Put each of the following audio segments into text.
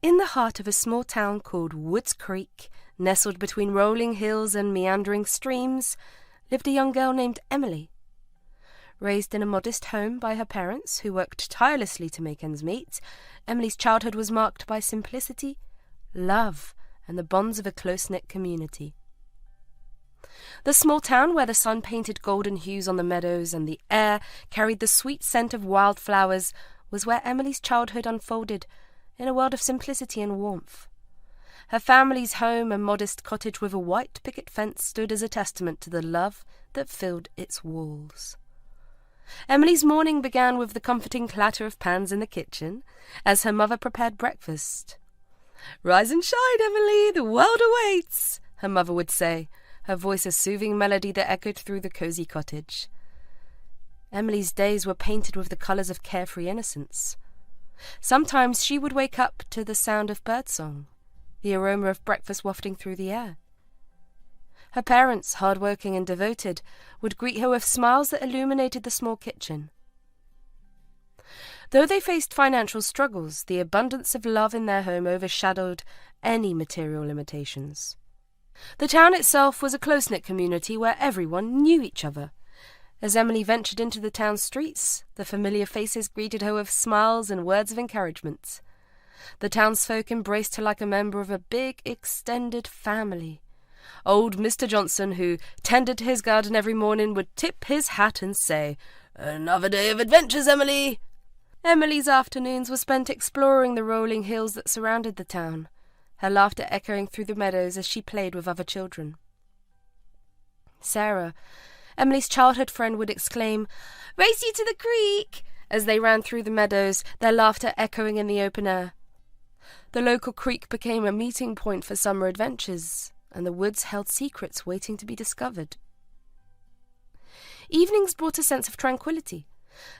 In the heart of a small town called Woods Creek, nestled between rolling hills and meandering streams, lived a young girl named Emily. Raised in a modest home by her parents, who worked tirelessly to make ends meet, Emily's childhood was marked by simplicity, love, and the bonds of a close-knit community. The small town where the sun painted golden hues on the meadows and the air carried the sweet scent of wildflowers was where Emily's childhood unfolded, in a world of simplicity and warmth. Her family's home, a modest cottage with a white picket fence, stood as a testament to the love that filled its walls. Emily's morning began with the comforting clatter of pans in the kitchen as her mother prepared breakfast. "Rise and shine, Emily, the world awaits," her mother would say, her voice a soothing melody that echoed through the cosy cottage. Emily's days were painted with the colours of carefree innocence. Sometimes she would wake up to the sound of birdsong, the aroma of breakfast wafting through the air. Her parents, hard-working and devoted, would greet her with smiles that illuminated the small kitchen. Though they faced financial struggles, the abundance of love in their home overshadowed any material limitations. The town itself was a close-knit community where everyone knew each other. As Emily ventured into the town streets, the familiar faces greeted her with smiles and words of encouragement. The townsfolk embraced her like a member of a big, extended family. Old Mr. Johnson, who tended to his garden every morning, would tip his hat and say, "Another day of adventures, Emily." Emily's afternoons were spent exploring the rolling hills that surrounded the town, her laughter echoing through the meadows as she played with other children. Sarah, Emily's childhood friend, would exclaim, "Race you to the creek!" as they ran through the meadows, their laughter echoing in the open air. The local creek became a meeting point for summer adventures, and the woods held secrets waiting to be discovered. Evenings brought a sense of tranquility.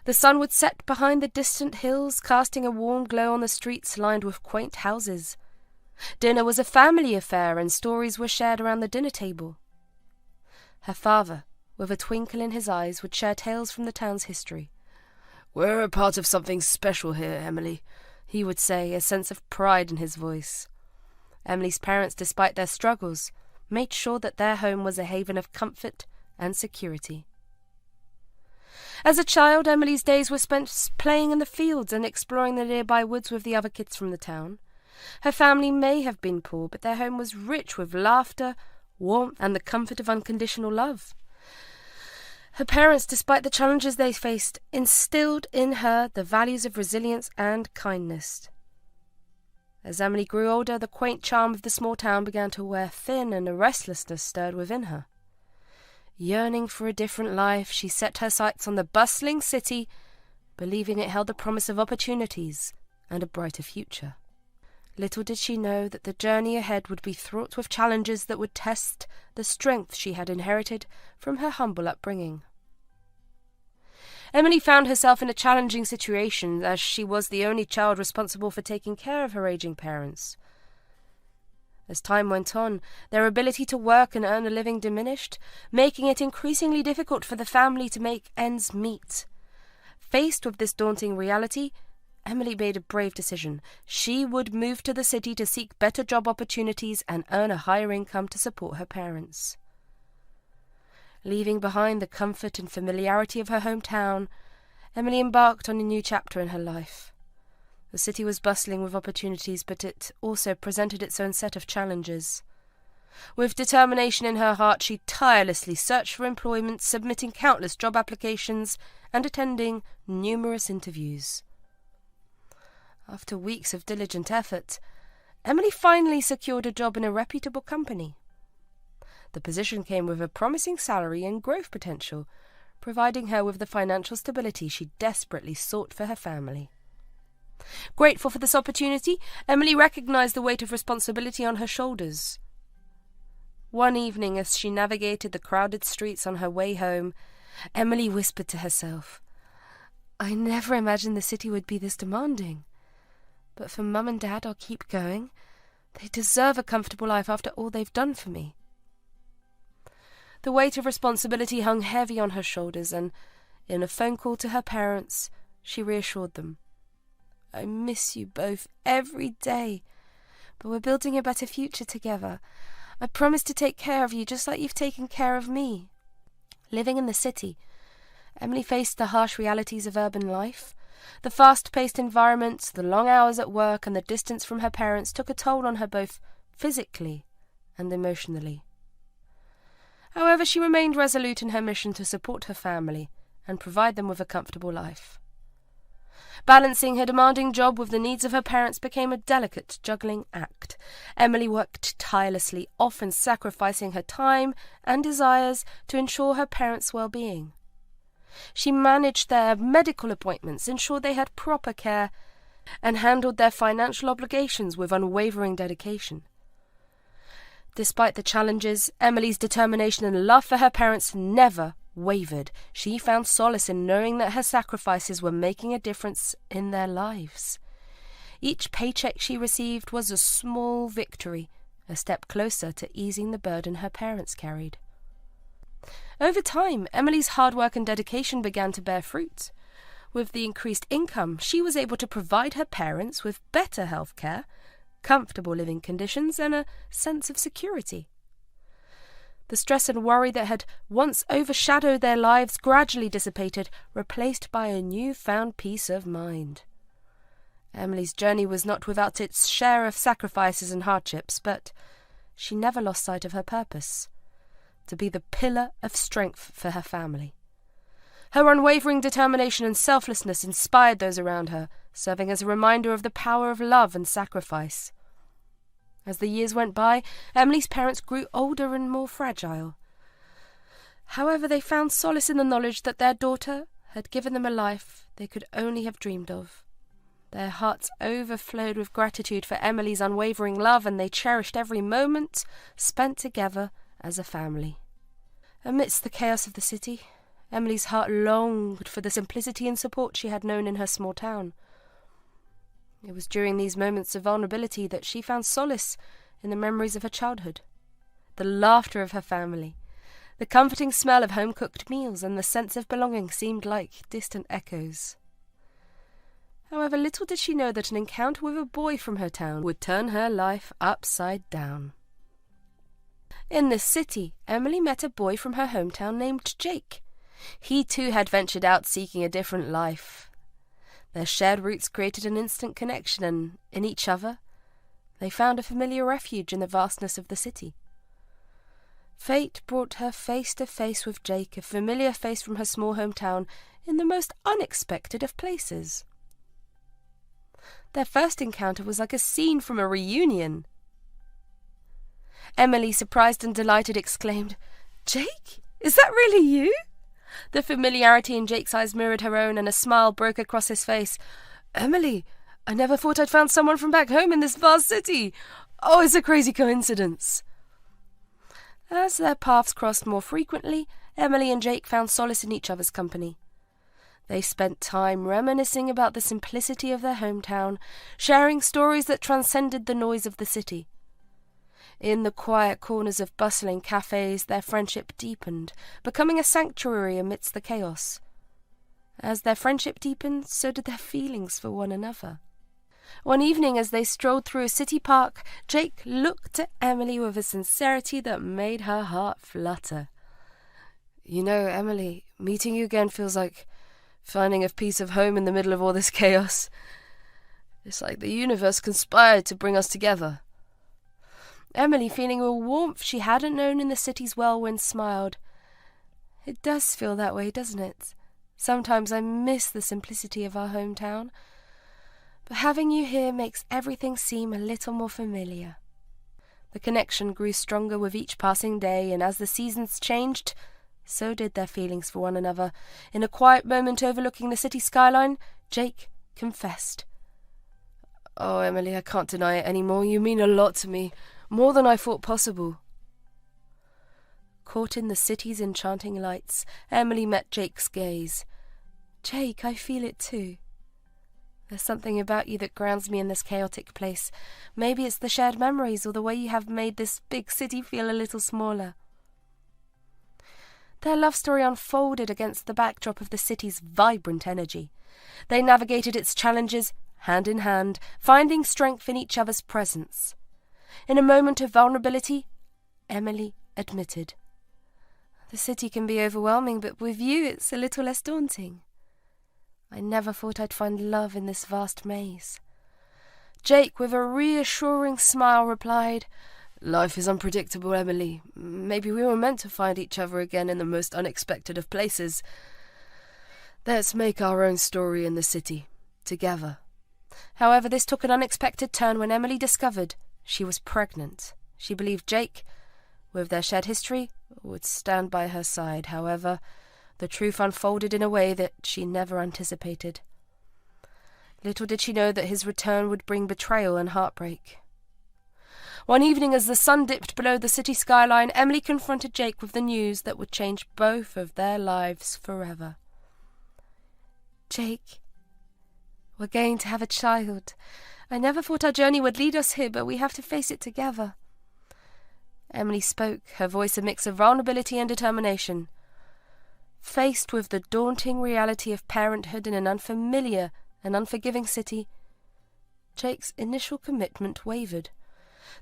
The sun would set behind the distant hills, casting a warm glow on the streets lined with quaint houses. Dinner was a family affair, and stories were shared around the dinner table. Her father, with a twinkle in his eyes, would share tales from the town's history. "We're a part of something special here, Emily," he would say, a sense of pride in his voice. Emily's parents, despite their struggles, made sure that their home was a haven of comfort and security. As a child, Emily's days were spent playing in the fields and exploring the nearby woods with the other kids from the town. Her family may have been poor, but their home was rich with laughter, warmth, and the comfort of unconditional love. Her parents, despite the challenges they faced, instilled in her the values of resilience and kindness. As Emily grew older, the quaint charm of the small town began to wear thin, and a restlessness stirred within her. Yearning for a different life, she set her sights on the bustling city, believing it held the promise of opportunities and a brighter future. Little did she know that the journey ahead would be fraught with challenges that would test the strength she had inherited from her humble upbringing. Emily found herself in a challenging situation, as she was the only child responsible for taking care of her aging parents. As time went on, their ability to work and earn a living diminished, making it increasingly difficult for the family to make ends meet. Faced with this daunting reality, Emily made a brave decision. She would move to the city to seek better job opportunities and earn a higher income to support her parents. Leaving behind the comfort and familiarity of her hometown, Emily embarked on a new chapter in her life. The city was bustling with opportunities, but it also presented its own set of challenges. With determination in her heart, she tirelessly searched for employment, submitting countless job applications and attending numerous interviews. After weeks of diligent effort, Emily finally secured a job in a reputable company. The position came with a promising salary and growth potential, providing her with the financial stability she desperately sought for her family. Grateful for this opportunity, Emily recognized the weight of responsibility on her shoulders. One evening, as she navigated the crowded streets on her way home, Emily whispered to herself, "I never imagined the city would be this demanding. But for Mum and Dad, I'll keep going. They deserve a comfortable life after all they've done for me." The weight of responsibility hung heavy on her shoulders, and in a phone call to her parents, she reassured them. I miss you both every day, but we're building a better future together. I promise to take care of you just like you've taken care of me." Living in the city, Emily faced the harsh realities of urban life. The fast-paced environment, the long hours at work, and the distance from her parents took a toll on her both physically and emotionally. However, she remained resolute in her mission to support her family and provide them with a comfortable life. Balancing her demanding job with the needs of her parents became a delicate juggling act. Emily worked tirelessly, often sacrificing her time and desires to ensure her parents' well-being. She managed their medical appointments, ensured they had proper care, and handled their financial obligations with unwavering dedication. Despite the challenges, Emily's determination and love for her parents never wavered. She found solace in knowing that her sacrifices were making a difference in their lives. Each paycheck she received was a small victory, a step closer to easing the burden her parents carried. Over time, Emily's hard work and dedication began to bear fruit. With the increased income, she was able to provide her parents with better health care, comfortable living conditions, and a sense of security. The stress and worry that had once overshadowed their lives gradually dissipated, replaced by a newfound peace of mind. Emily's journey was not without its share of sacrifices and hardships, but she never lost sight of her purpose: to be the pillar of strength for her family. Her unwavering determination and selflessness inspired those around her, serving as a reminder of the power of love and sacrifice. As the years went by, Emily's parents grew older and more fragile. However, they found solace in the knowledge that their daughter had given them a life they could only have dreamed of. Their hearts overflowed with gratitude for Emily's unwavering love, and they cherished every moment spent together as a family. Amidst the chaos of the city, Emily's heart longed for the simplicity and support she had known in her small town. It was during these moments of vulnerability that she found solace in the memories of her childhood, the laughter of her family, the comforting smell of home-cooked meals, and the sense of belonging seemed like distant echoes. However, little did she know that an encounter with a boy from her town would turn her life upside down. In the city, Emily met a boy from her hometown named Jake. He too had ventured out seeking a different life. Their shared roots created an instant connection, and in each other they found a familiar refuge in the vastness of the city. Fate brought her face to face with Jake, a familiar face from her small hometown, in the most unexpected of places. Their first encounter was like a scene from a reunion. Emily, surprised and delighted, exclaimed, "Jake, is that really you?" The familiarity in Jake's eyes mirrored her own, and a smile broke across his face. "Emily, I never thought I'd found someone from back home in this vast city. Oh, it's a crazy coincidence." As their paths crossed more frequently, Emily and Jake found solace in each other's company. They spent time reminiscing about the simplicity of their hometown, sharing stories that transcended the noise of the city. In the quiet corners of bustling cafes, their friendship deepened, becoming a sanctuary amidst the chaos. As their friendship deepened, so did their feelings for one another. One evening, as they strolled through a city park, Jake looked at Emily with a sincerity that made her heart flutter. "You know, Emily, meeting you again feels like finding a piece of home in the middle of all this chaos. It's like the universe conspired to bring us together." Emily, feeling a warmth she hadn't known in the city's whirlwind, smiled. "It does feel that way, doesn't it? Sometimes I miss the simplicity of our hometown, but having you here makes everything seem a little more familiar." The connection grew stronger with each passing day, and as the seasons changed, so did their feelings for one another. In a quiet moment overlooking the city skyline, Jake confessed, "Oh, Emily, I can't deny it anymore. You mean a lot to me. More than I thought possible." Caught in the city's enchanting lights, Emily met Jake's gaze. "Jake, I feel it too. There's something about you that grounds me in this chaotic place. Maybe it's the shared memories or the way you have made this big city feel a little smaller." Their love story unfolded against the backdrop of the city's vibrant energy. They navigated its challenges hand in hand, finding strength in each other's presence. In a moment of vulnerability, Emily admitted, "The city can be overwhelming, but with you it's a little less daunting. I never thought I'd find love in this vast maze." Jake, with a reassuring smile, replied, "Life is unpredictable, Emily. Maybe we were meant to find each other again in the most unexpected of places. Let's make our own story in the city, together." However, this took an unexpected turn when Emily discovered she was pregnant. She believed Jake, with their shared history, would stand by her side. However, the truth unfolded in a way that she never anticipated. Little did she know that his return would bring betrayal and heartbreak. One evening, as the sun dipped below the city skyline, Emily confronted Jake with the news that would change both of their lives forever. "Jake, we're going to have a child. I never thought our journey would lead us here, but we have to face it together." Emily spoke, her voice a mix of vulnerability and determination. Faced with the daunting reality of parenthood in an unfamiliar and unforgiving city, Jake's initial commitment wavered.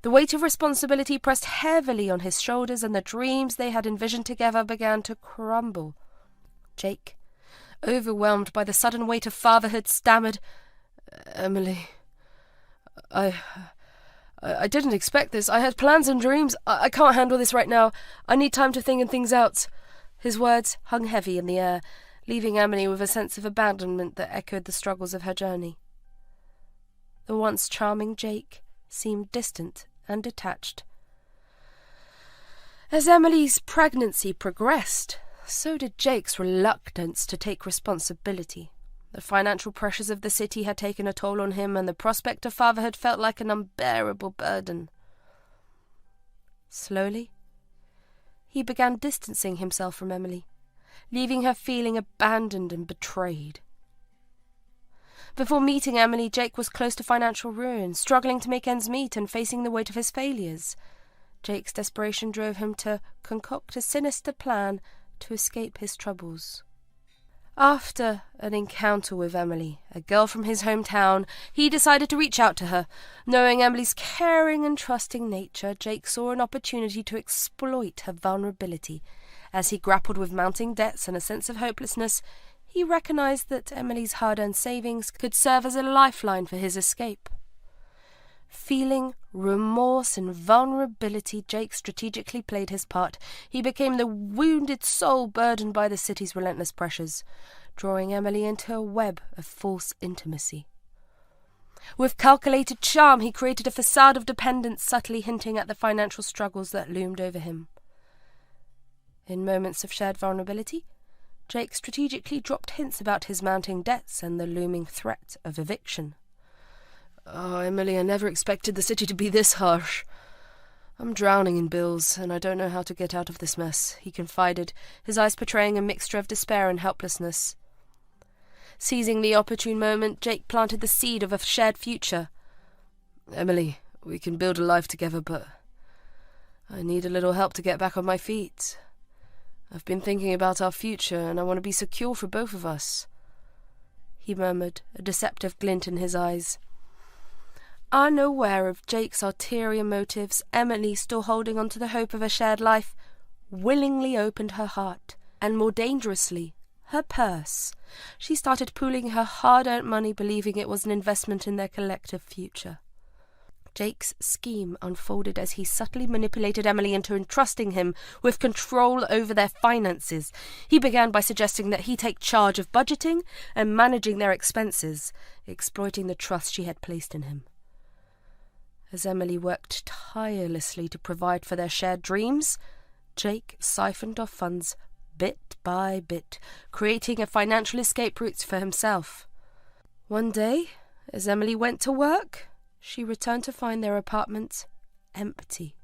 The weight of responsibility pressed heavily on his shoulders, and the dreams they had envisioned together began to crumble. Jake, overwhelmed by the sudden weight of fatherhood, stammered, "Emily, I didn't expect this. I had plans and dreams. I can't handle this right now. I need time to think things out." His words hung heavy in the air, leaving Emily with a sense of abandonment that echoed the struggles of her journey. The once charming Jake seemed distant and detached. As Emily's pregnancy progressed, so did Jake's reluctance to take responsibility. The financial pressures of the city had taken a toll on him, and the prospect of fatherhood felt like an unbearable burden. Slowly, he began distancing himself from Emily, leaving her feeling abandoned and betrayed. Before meeting Emily, Jake was close to financial ruin, struggling to make ends meet and facing the weight of his failures. Jake's desperation drove him to concoct a sinister plan to escape his troubles. After an encounter with Emily, a girl from his hometown, he decided to reach out to her. Knowing Emily's caring and trusting nature, Jake saw an opportunity to exploit her vulnerability. As he grappled with mounting debts and a sense of hopelessness, he recognized that Emily's hard-earned savings could serve as a lifeline for his escape. Feeling remorse and vulnerability, Jake strategically played his part. He became the wounded soul burdened by the city's relentless pressures, drawing Emily into a web of false intimacy. With calculated charm, he created a facade of dependence, subtly hinting at the financial struggles that loomed over him. In moments of shared vulnerability, Jake strategically dropped hints about his mounting debts and the looming threat of eviction. "Oh, Emily, I never expected the city to be this harsh. I'm drowning in bills, and I don't know how to get out of this mess," he confided, his eyes portraying a mixture of despair and helplessness. Seizing the opportune moment, Jake planted the seed of a shared future. "Emily, we can build a life together, but I need a little help to get back on my feet. I've been thinking about our future, and I want to be secure for both of us," he murmured, a deceptive glint in his eyes. Unaware of Jake's ulterior motives, Emily, still holding on to the hope of a shared life, willingly opened her heart, and more dangerously, her purse. She started pooling her hard-earned money, believing it was an investment in their collective future. Jake's scheme unfolded as he subtly manipulated Emily into entrusting him with control over their finances. He began by suggesting that he take charge of budgeting and managing their expenses, exploiting the trust she had placed in him. As Emily worked tirelessly to provide for their shared dreams, Jake siphoned off funds bit by bit, creating a financial escape route for himself. One day, as Emily went to work, she returned to find their apartment empty.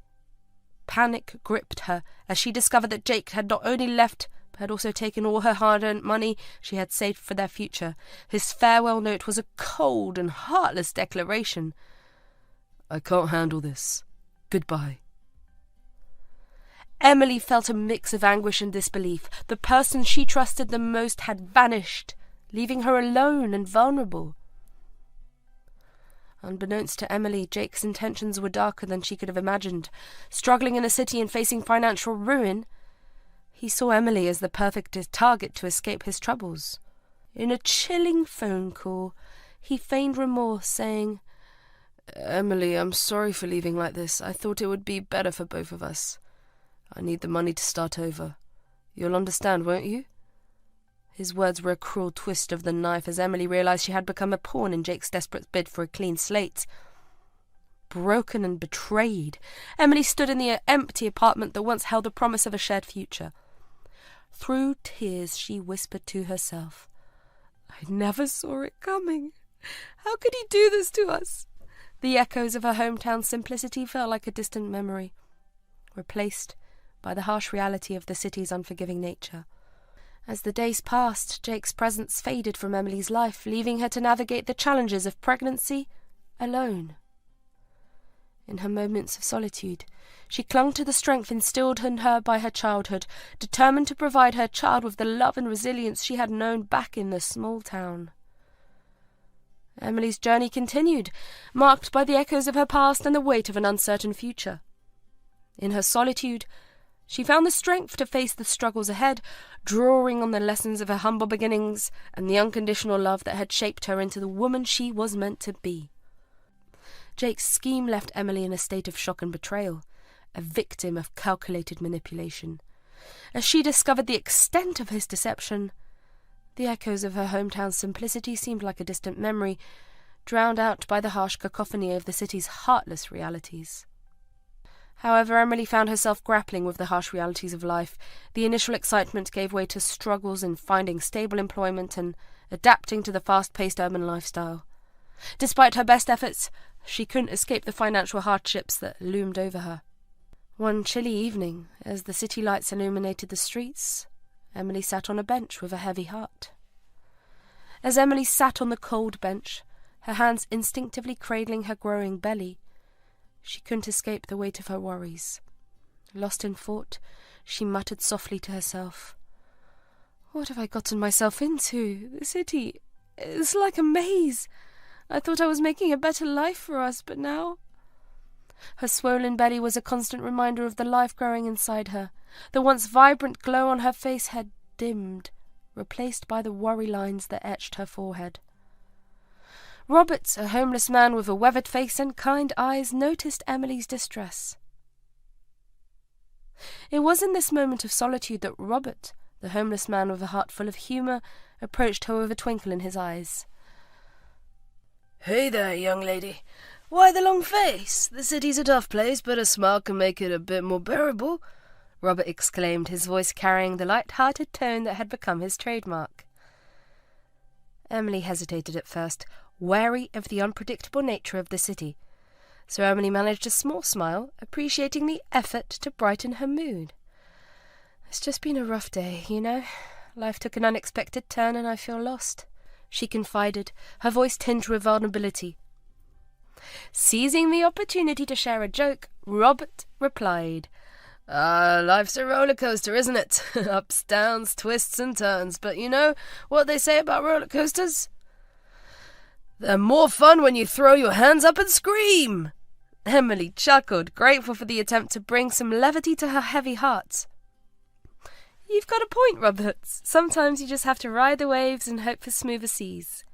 Panic gripped her as she discovered that Jake had not only left, but had also taken all her hard-earned money she had saved for their future. His farewell note was a cold and heartless declaration. "I can't handle this. Goodbye." Emily felt a mix of anguish and disbelief. The person she trusted the most had vanished, leaving her alone and vulnerable. Unbeknownst to Emily, Jake's intentions were darker than she could have imagined. Struggling in a city and facing financial ruin, he saw Emily as the perfect target to escape his troubles. In a chilling phone call, he feigned remorse, saying, "Emily, I'm sorry for leaving like this. I thought it would be better for both of us. I need the money to start over. You'll understand, won't you?" His words were a cruel twist of the knife as Emily realized she had become a pawn in Jake's desperate bid for a clean slate. Broken and betrayed, Emily stood in the empty apartment that once held the promise of a shared future. Through tears, she whispered to herself, "I never saw it coming. How could he do this to us?" The echoes of her hometown simplicity felt like a distant memory, replaced by the harsh reality of the city's unforgiving nature. As the days passed, Jake's presence faded from Emily's life, leaving her to navigate the challenges of pregnancy alone. In her moments of solitude, she clung to the strength instilled in her by her childhood, determined to provide her child with the love and resilience she had known back in the small town. Emily's journey continued, marked by the echoes of her past and the weight of an uncertain future. In her solitude, she found the strength to face the struggles ahead, drawing on the lessons of her humble beginnings and the unconditional love that had shaped her into the woman she was meant to be. Jake's scheme left Emily in a state of shock and betrayal, a victim of calculated manipulation. As she discovered the extent of his deception, the echoes of her hometown's simplicity seemed like a distant memory, drowned out by the harsh cacophony of the city's heartless realities. However, Emily found herself grappling with the harsh realities of life. The initial excitement gave way to struggles in finding stable employment and adapting to the fast-paced urban lifestyle. Despite her best efforts, she couldn't escape the financial hardships that loomed over her. One chilly evening, as the city lights illuminated the streets, Emily sat on a bench with a heavy heart. As Emily sat on the cold bench, her hands instinctively cradling her growing belly, she couldn't escape the weight of her worries. Lost in thought, she muttered softly to herself, "What have I gotten myself into? The city is like a maze. I thought I was making a better life for us, but now—" Her swollen belly was a constant reminder of the life growing inside her. The once vibrant glow on her face had dimmed, replaced by the worry lines that etched her forehead. Robert, a homeless man with a weathered face and kind eyes, noticed Emily's distress. It was in this moment of solitude that Robert, the homeless man with a heart full of humour, approached her with a twinkle in his eyes. "Hey there, young lady. Why the long face? The city's a tough place, but a smile can make it a bit more bearable," Robert exclaimed, his voice carrying the light-hearted tone that had become his trademark. Emily hesitated at first, wary of the unpredictable nature of the city, so Emily managed a small smile, appreciating the effort to brighten her mood. "It's just been a rough day, you know. Life took an unexpected turn and I feel lost," she confided, her voice tinged with vulnerability. Seizing the opportunity to share a joke, Robert replied, Life's a roller coaster, isn't it? Ups, downs, twists and turns. But you know what they say about roller coasters? They're more fun when you throw your hands up and scream." Emily chuckled, grateful for the attempt to bring some levity to her heavy heart. "You've got a point, Robert. Sometimes you just have to ride the waves and hope for smoother seas."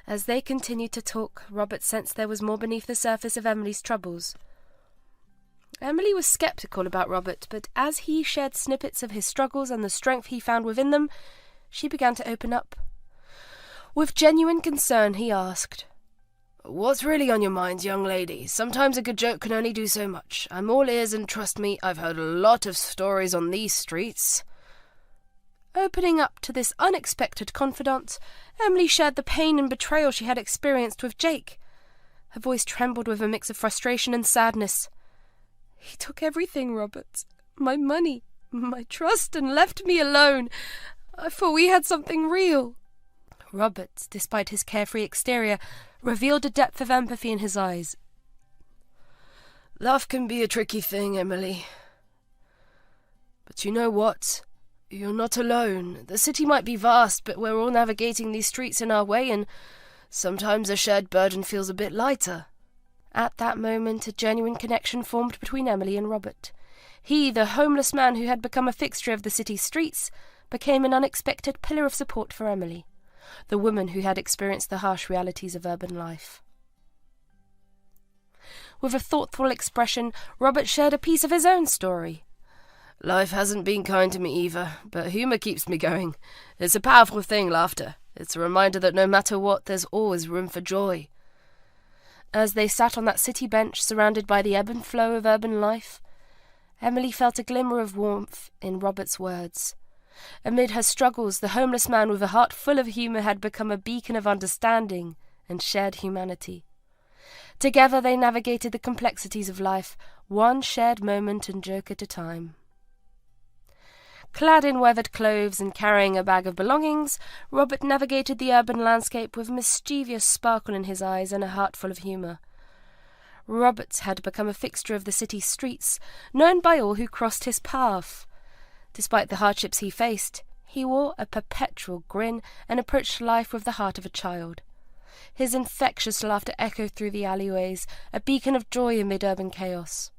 As they continued to talk, Robert sensed there was more beneath the surface of Emily's troubles. Emily was sceptical about Robert, but as he shared snippets of his struggles and the strength he found within them, she began to open up. With genuine concern, he asked, "What's really on your mind, young lady? Sometimes a good joke can only do so much. I'm all ears, and trust me, I've heard a lot of stories on these streets." Opening up to this unexpected confidant, Emily shared the pain and betrayal she had experienced with Jake. Her voice trembled with a mix of frustration and sadness. "He took everything, Robert. My money, my trust, and left me alone. I thought we had something real." Robert, despite his carefree exterior, revealed a depth of empathy in his eyes. "Love can be a tricky thing, Emily. But you know what? You're not alone. The city might be vast, but we're all navigating these streets in our way, and Sometimes a shared burden feels a bit lighter. At that moment, a genuine connection formed between Emily and Robert. He, the homeless man who had become a fixture of the city's streets, became an unexpected pillar of support for Emily, the woman who had experienced the harsh realities of urban life. With a thoughtful expression, Robert shared a piece of his own story. Life hasn't been kind to me either, but humour keeps me going. It's a powerful thing, laughter. It's a reminder that no matter what, there's always room for joy. As they sat on that city bench, surrounded by the ebb and flow of urban life, Emily felt a glimmer of warmth in Robert's words. Amid her struggles, the homeless man with a heart full of humour had become a beacon of understanding and shared humanity. Together they navigated the complexities of life, one shared moment and joke at a time. Clad in weathered clothes and carrying a bag of belongings, Robert navigated the urban landscape with a mischievous sparkle in his eyes and a heart full of humour. Robert had become a fixture of the city's streets, known by all who crossed his path. Despite the hardships he faced, he wore a perpetual grin and approached life with the heart of a child. His infectious laughter echoed through the alleyways, a beacon of joy amid urban chaos.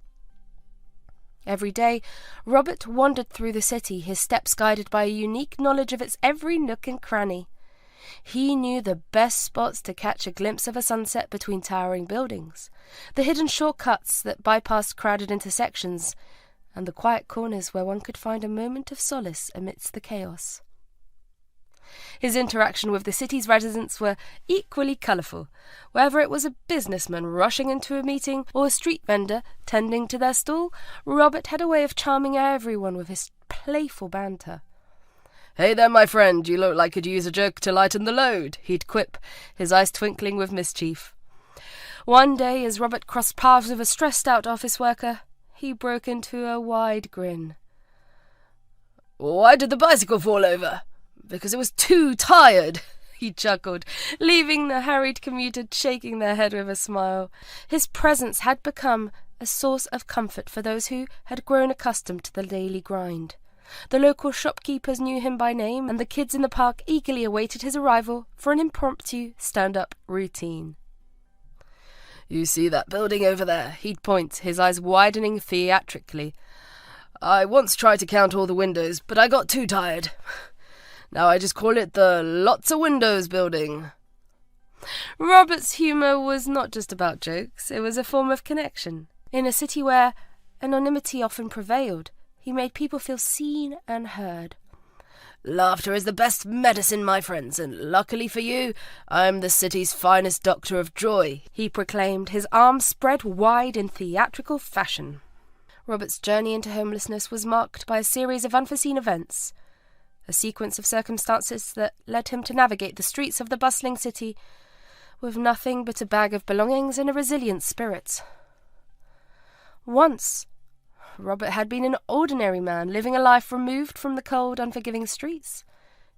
Every day, Robert wandered through the city, his steps guided by a unique knowledge of its every nook and cranny. He knew the best spots to catch a glimpse of a sunset between towering buildings, the hidden shortcuts that bypassed crowded intersections, and the quiet corners where one could find a moment of solace amidst the chaos. His interaction with the city's residents were equally colourful, whether it was a businessman rushing into a meeting or a street vendor tending to their stall. Robert had a way of charming everyone with his playful banter. "Hey there, my friend, you look like you'd use a joke to lighten the load," he'd quip, his eyes twinkling with mischief. One day, as Robert crossed paths with a stressed-out office worker, he broke into a wide grin. "Why did the bicycle fall over?" "Because it was too tired," he chuckled, leaving the harried commuter shaking their head with a smile. His presence had become a source of comfort for those who had grown accustomed to the daily grind. The local shopkeepers knew him by name, and the kids in the park eagerly awaited his arrival for an impromptu stand-up routine. "You see that building over there?" He'd point, his eyes widening theatrically. "I once tried to count all the windows, but I got too tired. Now I just call it the lots of windows building." Robert's humour was not just about jokes, it was a form of connection. In a city where anonymity often prevailed, he made people feel seen and heard. "Laughter is the best medicine, my friends, and luckily for you, I'm the city's finest doctor of joy," he proclaimed, his arms spread wide in theatrical fashion. Robert's journey into homelessness was marked by a series of unforeseen events, a sequence of circumstances that led him to navigate the streets of the bustling city with nothing but a bag of belongings and a resilient spirit. Once, Robert had been an ordinary man, living a life removed from the cold, unforgiving streets.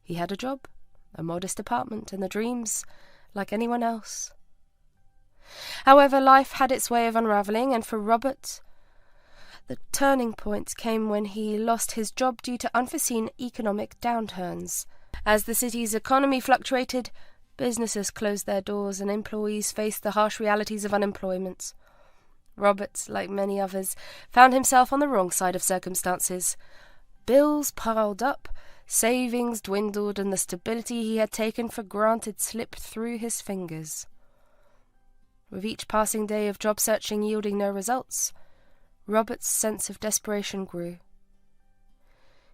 He had a job, a modest apartment, and the dreams like anyone else. However, life had its way of unravelling, and for Robert, the turning point came when he lost his job due to unforeseen economic downturns. As the city's economy fluctuated, businesses closed their doors and employees faced the harsh realities of unemployment. Robert, like many others, found himself on the wrong side of circumstances. Bills piled up, savings dwindled, and the stability he had taken for granted slipped through his fingers. With each passing day of job searching yielding no results, Robert's sense of desperation grew.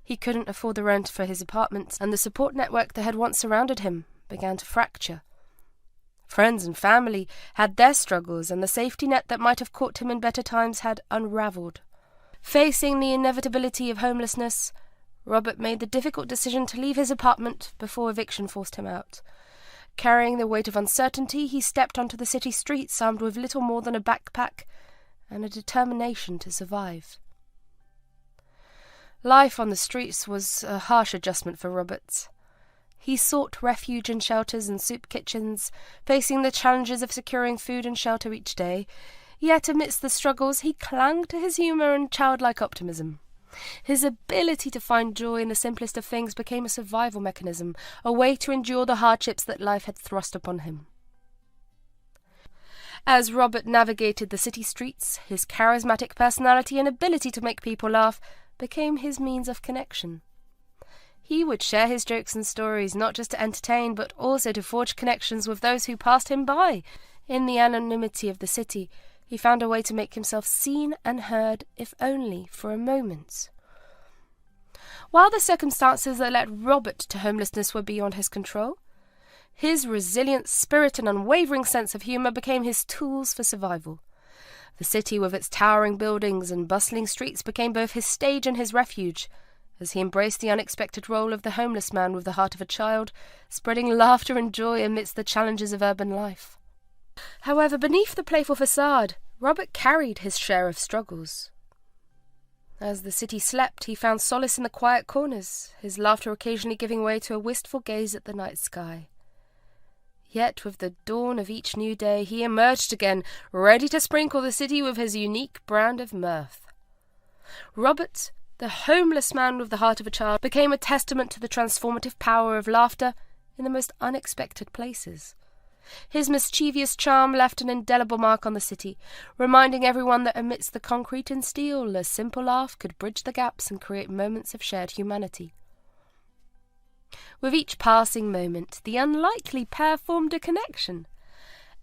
He couldn't afford the rent for his apartment, and the support network that had once surrounded him began to fracture. Friends and family had their struggles, and the safety net that might have caught him in better times had unravelled. Facing the inevitability of homelessness, Robert made the difficult decision to leave his apartment before eviction forced him out. Carrying the weight of uncertainty, he stepped onto the city streets armed with little more than a backpack and a determination to survive. Life on the streets was a harsh adjustment for Robert. He sought refuge in shelters and soup kitchens, facing the challenges of securing food and shelter each day. Yet amidst the struggles, he clung to his humour and childlike optimism. His ability to find joy in the simplest of things became a survival mechanism, a way to endure the hardships that life had thrust upon him. As Robert navigated the city streets, his charismatic personality and ability to make people laugh became his means of connection. He would share his jokes and stories not just to entertain, but also to forge connections with those who passed him by. In the anonymity of the city, he found a way to make himself seen and heard, if only for a moment. While the circumstances that led Robert to homelessness were beyond his control, his resilient spirit and unwavering sense of humour became his tools for survival. The city with its towering buildings and bustling streets became both his stage and his refuge, as he embraced the unexpected role of the homeless man with the heart of a child, spreading laughter and joy amidst the challenges of urban life. However, beneath the playful facade, Robert carried his share of struggles. As the city slept, he found solace in the quiet corners, his laughter occasionally giving way to a wistful gaze at the night sky. Yet with the dawn of each new day, he emerged again, ready to sprinkle the city with his unique brand of mirth. Robert, the homeless man with the heart of a child, became a testament to the transformative power of laughter in the most unexpected places. His mischievous charm left an indelible mark on the city, reminding everyone that amidst the concrete and steel, a simple laugh could bridge the gaps and create moments of shared humanity. With each passing moment, the unlikely pair formed a connection.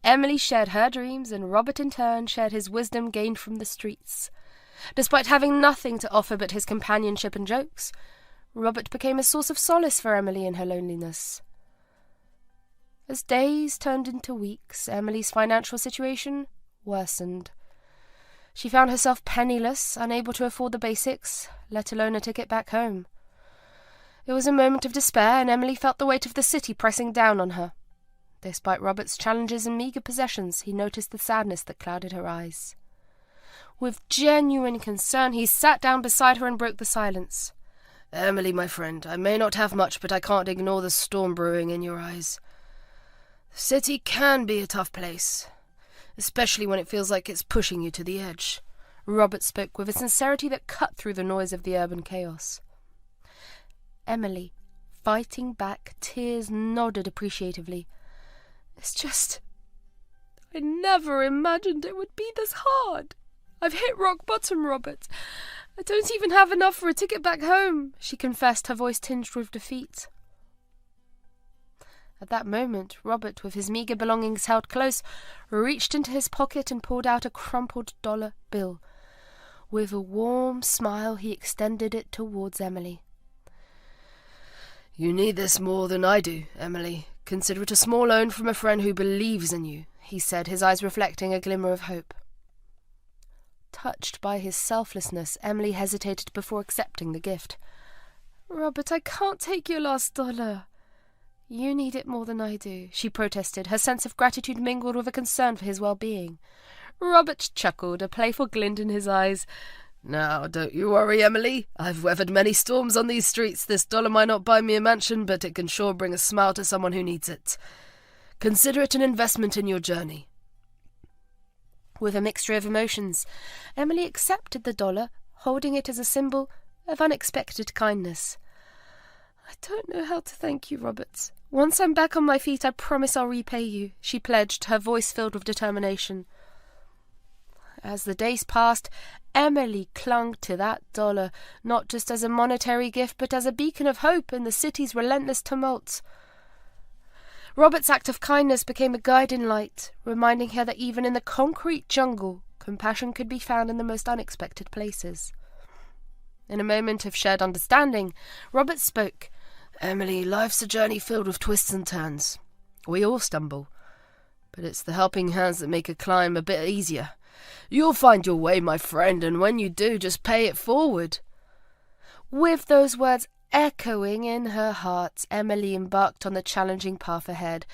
Emily shared her dreams, and Robert in turn shared his wisdom gained from the streets. Despite having nothing to offer but his companionship and jokes, Robert became a source of solace for Emily in her loneliness. As days turned into weeks, Emily's financial situation worsened. She found herself penniless, unable to afford the basics, let alone a ticket back home. It was a moment of despair, and Emily felt the weight of the city pressing down on her. Despite Robert's challenges and meagre possessions, he noticed the sadness that clouded her eyes. With genuine concern, he sat down beside her and broke the silence. "Emily, my friend, I may not have much, but I can't ignore the storm brewing in your eyes. The city can be a tough place, especially when it feels like it's pushing you to the edge." Robert spoke with a sincerity that cut through the noise of the urban chaos. Emily, fighting back tears, nodded appreciatively. "It's just, I never imagined it would be this hard. I've hit rock bottom, Robert. I don't even have enough for a ticket back home," she confessed, her voice tinged with defeat. At that moment, Robert, with his meagre belongings held close, reached into his pocket and pulled out a crumpled dollar bill. With a warm smile, he extended it towards Emily. "You need this more than I do, Emily. Consider it a small loan from a friend who believes in you," he said, his eyes reflecting a glimmer of hope. Touched by his selflessness, Emily hesitated before accepting the gift. "Robert, I can't take your last dollar." "You need it more than I do," she protested, her sense of gratitude mingled with a concern for his well-being. Robert chuckled, a playful glint in his eyes. "Now, don't you worry, Emily. I've weathered many storms on these streets. This dollar might not buy me a mansion, but it can sure bring a smile to someone who needs it. Consider it an investment in your journey." With a mixture of emotions, Emily accepted the dollar, holding it as a symbol of unexpected kindness. "I don't know how to thank you, Robert. Once I'm back on my feet, I promise I'll repay you," she pledged, her voice filled with determination. As the days passed, Emily clung to that dollar, not just as a monetary gift, but as a beacon of hope in the city's relentless tumult. Robert's act of kindness became a guiding light, reminding her that even in the concrete jungle, compassion could be found in the most unexpected places. In a moment of shared understanding, Robert spoke. "Emily, life's a journey filled with twists and turns. We all stumble, but it's the helping hands that make a climb a bit easier. You'll find your way, my friend, and when you do, just pay it forward." With those words echoing in her heart, Emily embarked on the challenging path ahead,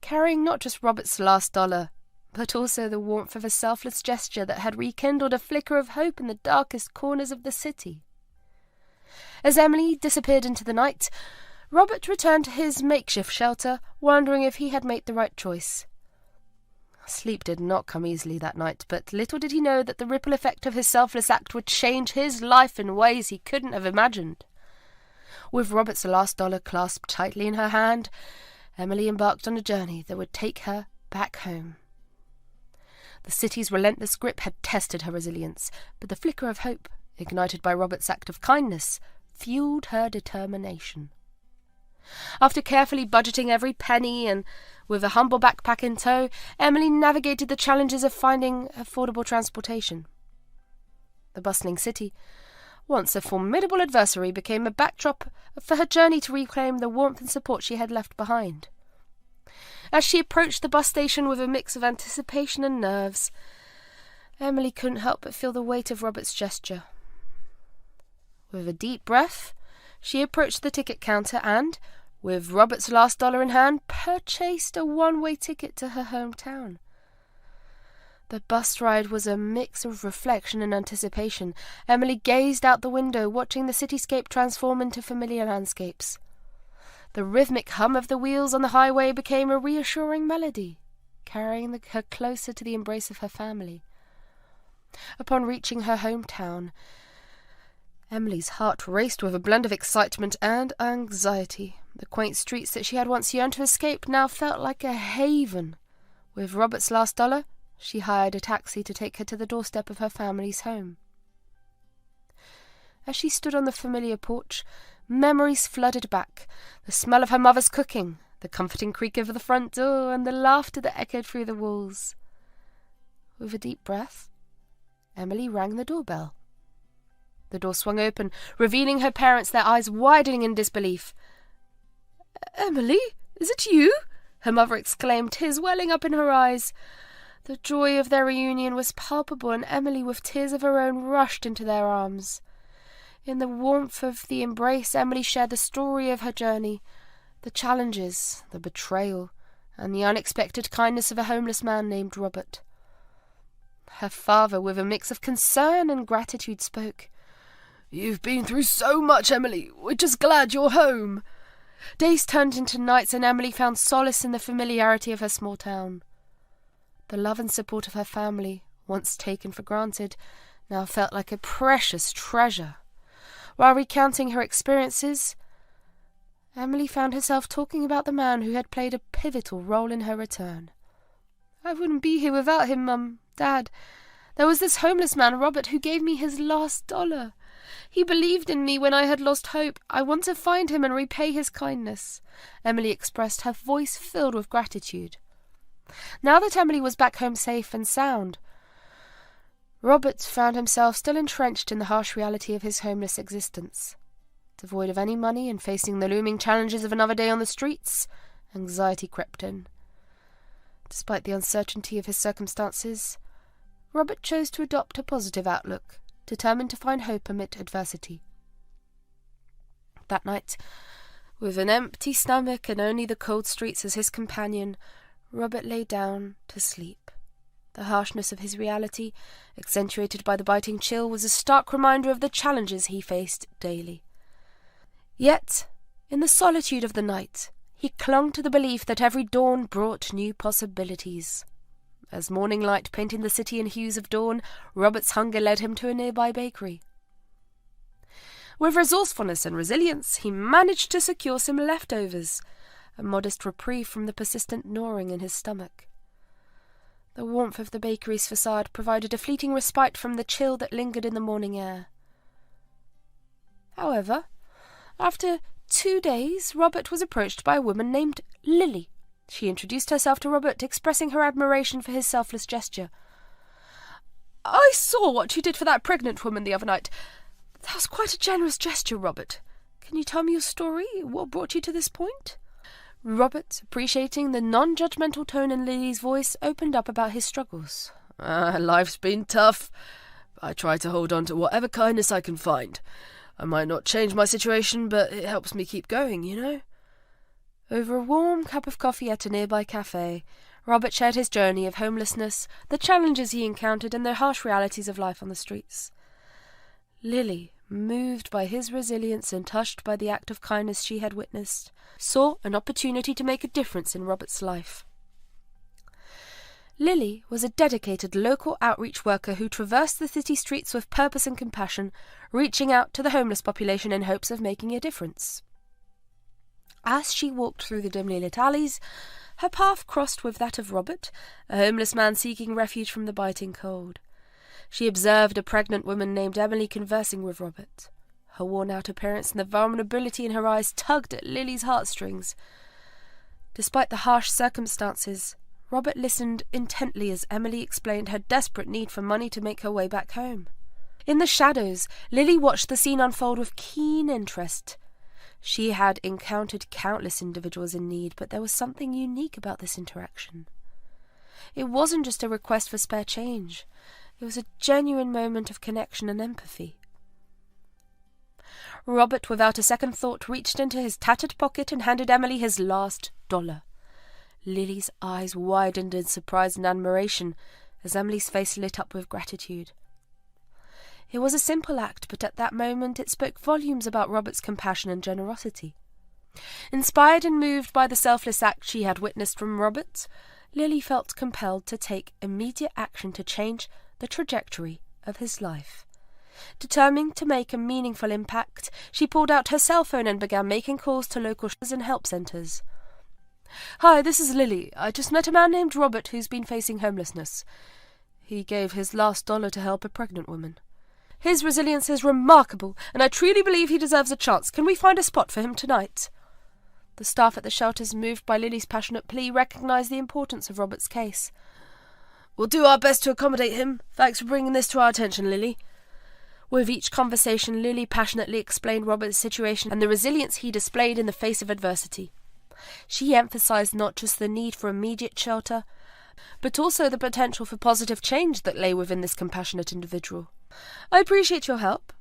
carrying not just Robert's last dollar, but also the warmth of a selfless gesture that had rekindled a flicker of hope in the darkest corners of the city. As Emily disappeared into the night, Robert returned to his makeshift shelter, wondering if he had made the right choice. Sleep did not come easily that night, but little did he know that the ripple effect of his selfless act would change his life in ways he couldn't have imagined. With Robert's last dollar clasped tightly in her hand, Emily embarked on a journey that would take her back home. The city's relentless grip had tested her resilience, but the flicker of hope, ignited by Robert's act of kindness, fueled her determination. After carefully budgeting every penny and with a humble backpack in tow, Emily navigated the challenges of finding affordable transportation. The bustling city, once a formidable adversary, became a backdrop for her journey to reclaim the warmth and support she had left behind. As she approached the bus station with a mix of anticipation and nerves, Emily couldn't help but feel the weight of Robert's gesture. With a deep breath, she approached the ticket counter and, with Robert's last dollar in hand, purchased a one-way ticket to her hometown. The bus ride was a mix of reflection and anticipation. Emily gazed out the window, watching the cityscape transform into familiar landscapes. The rhythmic hum of the wheels on the highway became a reassuring melody, carrying her closer to the embrace of her family. Upon reaching her hometown, Emily's heart raced with a blend of excitement and anxiety. The quaint streets that she had once yearned to escape now felt like a haven. With Robert's last dollar, she hired a taxi to take her to the doorstep of her family's home. As she stood on the familiar porch, memories flooded back. The smell of her mother's cooking, the comforting creak of the front door, and the laughter that echoed through the walls. With a deep breath, Emily rang the doorbell. The door swung open, revealing her parents, their eyes widening in disbelief. "Emily, is it you?" her mother exclaimed, tears welling up in her eyes. The joy of their reunion was palpable, and Emily, with tears of her own, rushed into their arms. In the warmth of the embrace, Emily shared the story of her journey, the challenges, the betrayal, and the unexpected kindness of a homeless man named Robert. Her father, with a mix of concern and gratitude, spoke. "You've been through so much, Emily. We're just glad you're home." Days turned into nights, and Emily found solace in the familiarity of her small town. The love and support of her family, once taken for granted, now felt like a precious treasure. While recounting her experiences, Emily found herself talking about the man who had played a pivotal role in her return. "I wouldn't be here without him, Mum, Dad. There was this homeless man, Robert, who gave me his last dollar. He believed in me when I had lost hope. I want to find him and repay his kindness," Emily expressed, her voice filled with gratitude. Now that Emily was back home safe and sound, Robert found himself still entrenched in the harsh reality of his homeless existence. Devoid of any money and facing the looming challenges of another day on the streets, anxiety crept in. Despite the uncertainty of his circumstances, Robert chose to adopt a positive outlook, determined to find hope amid adversity. That night, with an empty stomach and only the cold streets as his companion, Robert lay down to sleep. The harshness of his reality, accentuated by the biting chill, was a stark reminder of the challenges he faced daily. Yet, in the solitude of the night, he clung to the belief that every dawn brought new possibilities. As morning light painted the city in hues of dawn, Robert's hunger led him to a nearby bakery. With resourcefulness and resilience, he managed to secure some leftovers, a modest reprieve from the persistent gnawing in his stomach. The warmth of the bakery's facade provided a fleeting respite from the chill that lingered in the morning air. However, after 2 days, Robert was approached by a woman named Lily. She introduced herself to Robert, expressing her admiration for his selfless gesture. "I saw what you did for that pregnant woman the other night. That was quite a generous gesture, Robert. Can you tell me your story? What brought you to this point?" Robert, appreciating the non-judgmental tone in Lily's voice, opened up about his struggles. Life's been tough. I try to hold on to whatever kindness I can find. I might not change my situation, but it helps me keep going, you know?" Over a warm cup of coffee at a nearby cafe, Robert shared his journey of homelessness, the challenges he encountered, and the harsh realities of life on the streets. Lily, moved by his resilience and touched by the act of kindness she had witnessed, saw an opportunity to make a difference in Robert's life. Lily was a dedicated local outreach worker who traversed the city streets with purpose and compassion, reaching out to the homeless population in hopes of making a difference. As she walked through the dimly lit alleys, Her path crossed with that of Robert, a homeless man seeking refuge from the biting cold. She observed a pregnant woman named Emily conversing with Robert. Her worn-out appearance and the vulnerability in her eyes tugged at Lily's heartstrings. Despite the harsh circumstances, Robert listened intently as Emily explained her desperate need for money to make her way back home. In the shadows, Lily watched the scene unfold with keen interest. She had encountered countless individuals in need, but there was something unique about this interaction. It wasn't just a request for spare change. It was a genuine moment of connection and empathy. Robert, without a second thought, reached into his tattered pocket and handed Emily his last $1. Lily's eyes widened in surprise and admiration as Emily's face lit up with gratitude. It was a simple act, but at that moment it spoke volumes about Robert's compassion and generosity. Inspired and moved by the selfless act she had witnessed from Robert, Lily felt compelled to take immediate action to change the trajectory of his life. Determined to make a meaningful impact, she pulled out her cell phone and began making calls to local shelters and help centres. "Hi, this is Lily. I just met a man named Robert who's been facing homelessness. He gave his last $1 to help a pregnant woman. His resilience is remarkable, and I truly believe he deserves a chance. Can we find a spot for him tonight?" The staff at the shelters, moved by Lily's passionate plea, recognised the importance of Robert's case. "We'll do our best to accommodate him. Thanks for bringing this to our attention, Lily." With each conversation, Lily passionately explained Robert's situation and the resilience he displayed in the face of adversity. She emphasised not just the need for immediate shelter, but also the potential for positive change that lay within this compassionate individual. "I appreciate your help,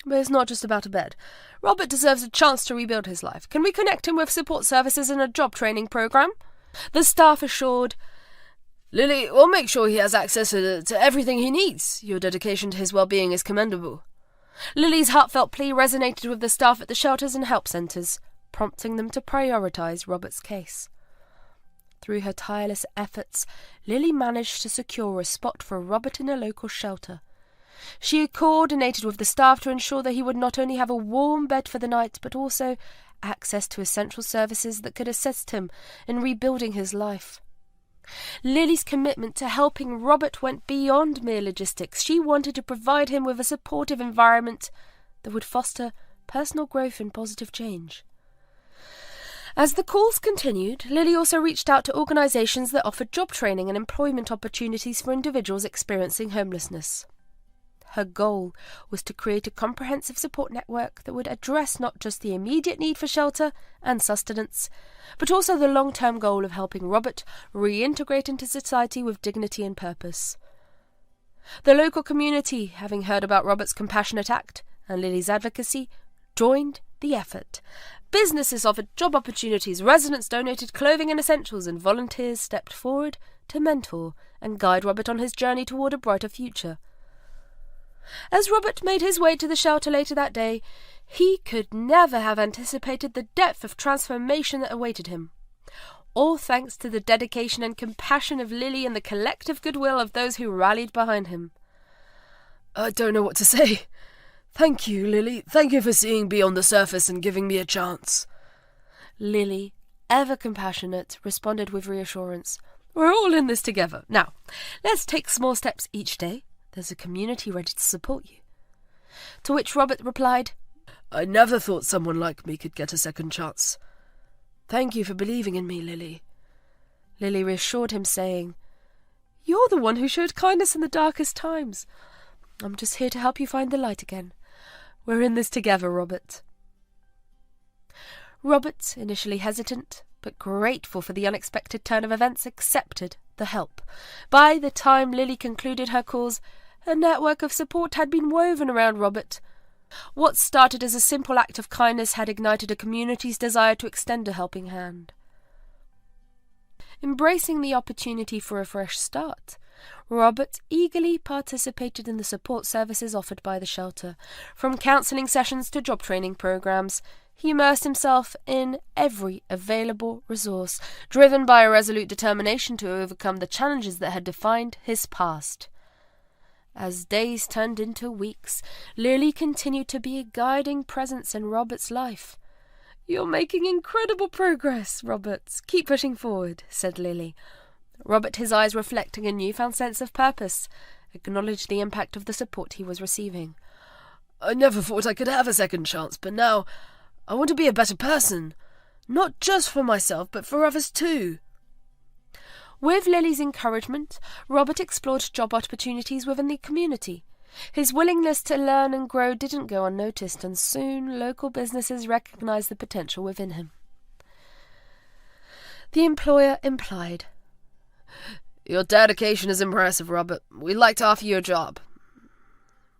but it's not just about a bed. Robert deserves a chance to rebuild his life. Can we connect him with support services and a job training program?" The staff assured, "Lily, we'll make sure he has access to everything he needs. Your dedication to his well-being is commendable." Lily's heartfelt plea resonated with the staff at the shelters and help centres, prompting them to prioritise Robert's case. Through her tireless efforts, Lily managed to secure a spot for Robert in a local shelter. She coordinated with the staff to ensure that he would not only have a warm bed for the night, but also access to essential services that could assist him in rebuilding his life. Lily's commitment to helping Robert went beyond mere logistics. She wanted to provide him with a supportive environment that would foster personal growth and positive change. As the calls continued, Lily also reached out to organisations that offered job training and employment opportunities for individuals experiencing homelessness. Her goal was to create a comprehensive support network that would address not just the immediate need for shelter and sustenance, but also the long-term goal of helping Robert reintegrate into society with dignity and purpose. The local community, having heard about Robert's compassionate act and Lily's advocacy, joined the effort. Businesses offered job opportunities, residents donated clothing and essentials, and volunteers stepped forward to mentor and guide Robert on his journey toward a brighter future. As Robert made his way to the shelter later that day, he could never have anticipated the depth of transformation that awaited him. All thanks to the dedication and compassion of Lily and the collective goodwill of those who rallied behind him. "I don't know what to say. Thank you, Lily. Thank you for seeing beyond the surface and giving me a chance." Lily, ever compassionate, responded with reassurance. "We're all in this together. Now, let's take small steps each day. There's a community ready to support you." To which Robert replied, "I never thought someone like me could get a second chance. Thank you for believing in me, Lily." Lily reassured him, saying, "You're the one who showed kindness in the darkest times. I'm just here to help you find the light again. We're in this together, Robert." Robert, initially hesitant, but grateful for the unexpected turn of events, accepted the help. By the time Lily concluded her calls, a network of support had been woven around Robert. What started as a simple act of kindness had ignited a community's desire to extend a helping hand. Embracing the opportunity for a fresh start, Robert eagerly participated in the support services offered by the shelter. From counselling sessions to job training programs, he immersed himself in every available resource, driven by a resolute determination to overcome the challenges that had defined his past. As days turned into weeks, Lily continued to be a guiding presence in Robert's life. "You're making incredible progress, Robert. Keep pushing forward," said Lily. Robert, his eyes reflecting a newfound sense of purpose, acknowledged the impact of the support he was receiving. "I never thought I could have a second chance, but now I want to be a better person. Not just for myself, but for others too." With Lily's encouragement, Robert explored job opportunities within the community. His willingness to learn and grow didn't go unnoticed, and soon local businesses recognized the potential within him. The employer implied, "Your dedication is impressive, Robert. We'd like to offer you a job."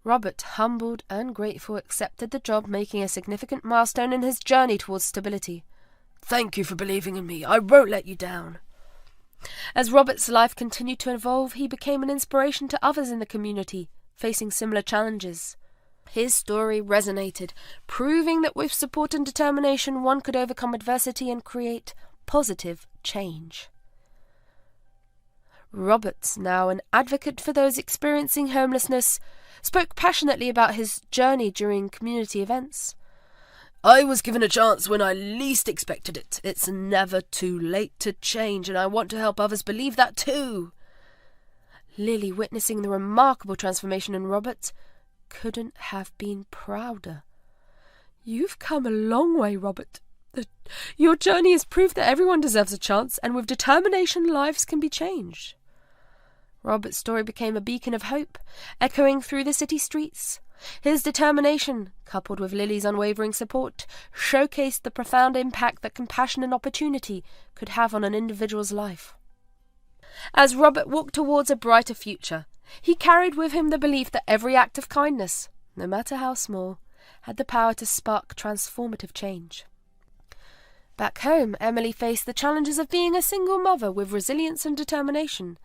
Robert, humbled and grateful, accepted the job, making a significant milestone in his journey towards stability. "Thank you for believing in me. I won't let you down." As Robert's life continued to evolve, he became an inspiration to others in the community, facing similar challenges. His story resonated, proving that with support and determination one could overcome adversity and create positive change. Robert, now an advocate for those experiencing homelessness, spoke passionately about his journey during community events. "I was given a chance when I least expected it. It's never too late to change, and I want to help others believe that too." Lily, witnessing the remarkable transformation in Robert, couldn't have been prouder. "You've come a long way, Robert. Your journey has proved that everyone deserves a chance, and with determination lives can be changed." Robert's story became a beacon of hope, echoing through the city streets. His determination, coupled with Lily's unwavering support, showcased the profound impact that compassion and opportunity could have on an individual's life. As Robert walked towards a brighter future, he carried with him the belief that every act of kindness, no matter how small, had the power to spark transformative change. Back home, Emily faced the challenges of being a single mother with resilience and determination.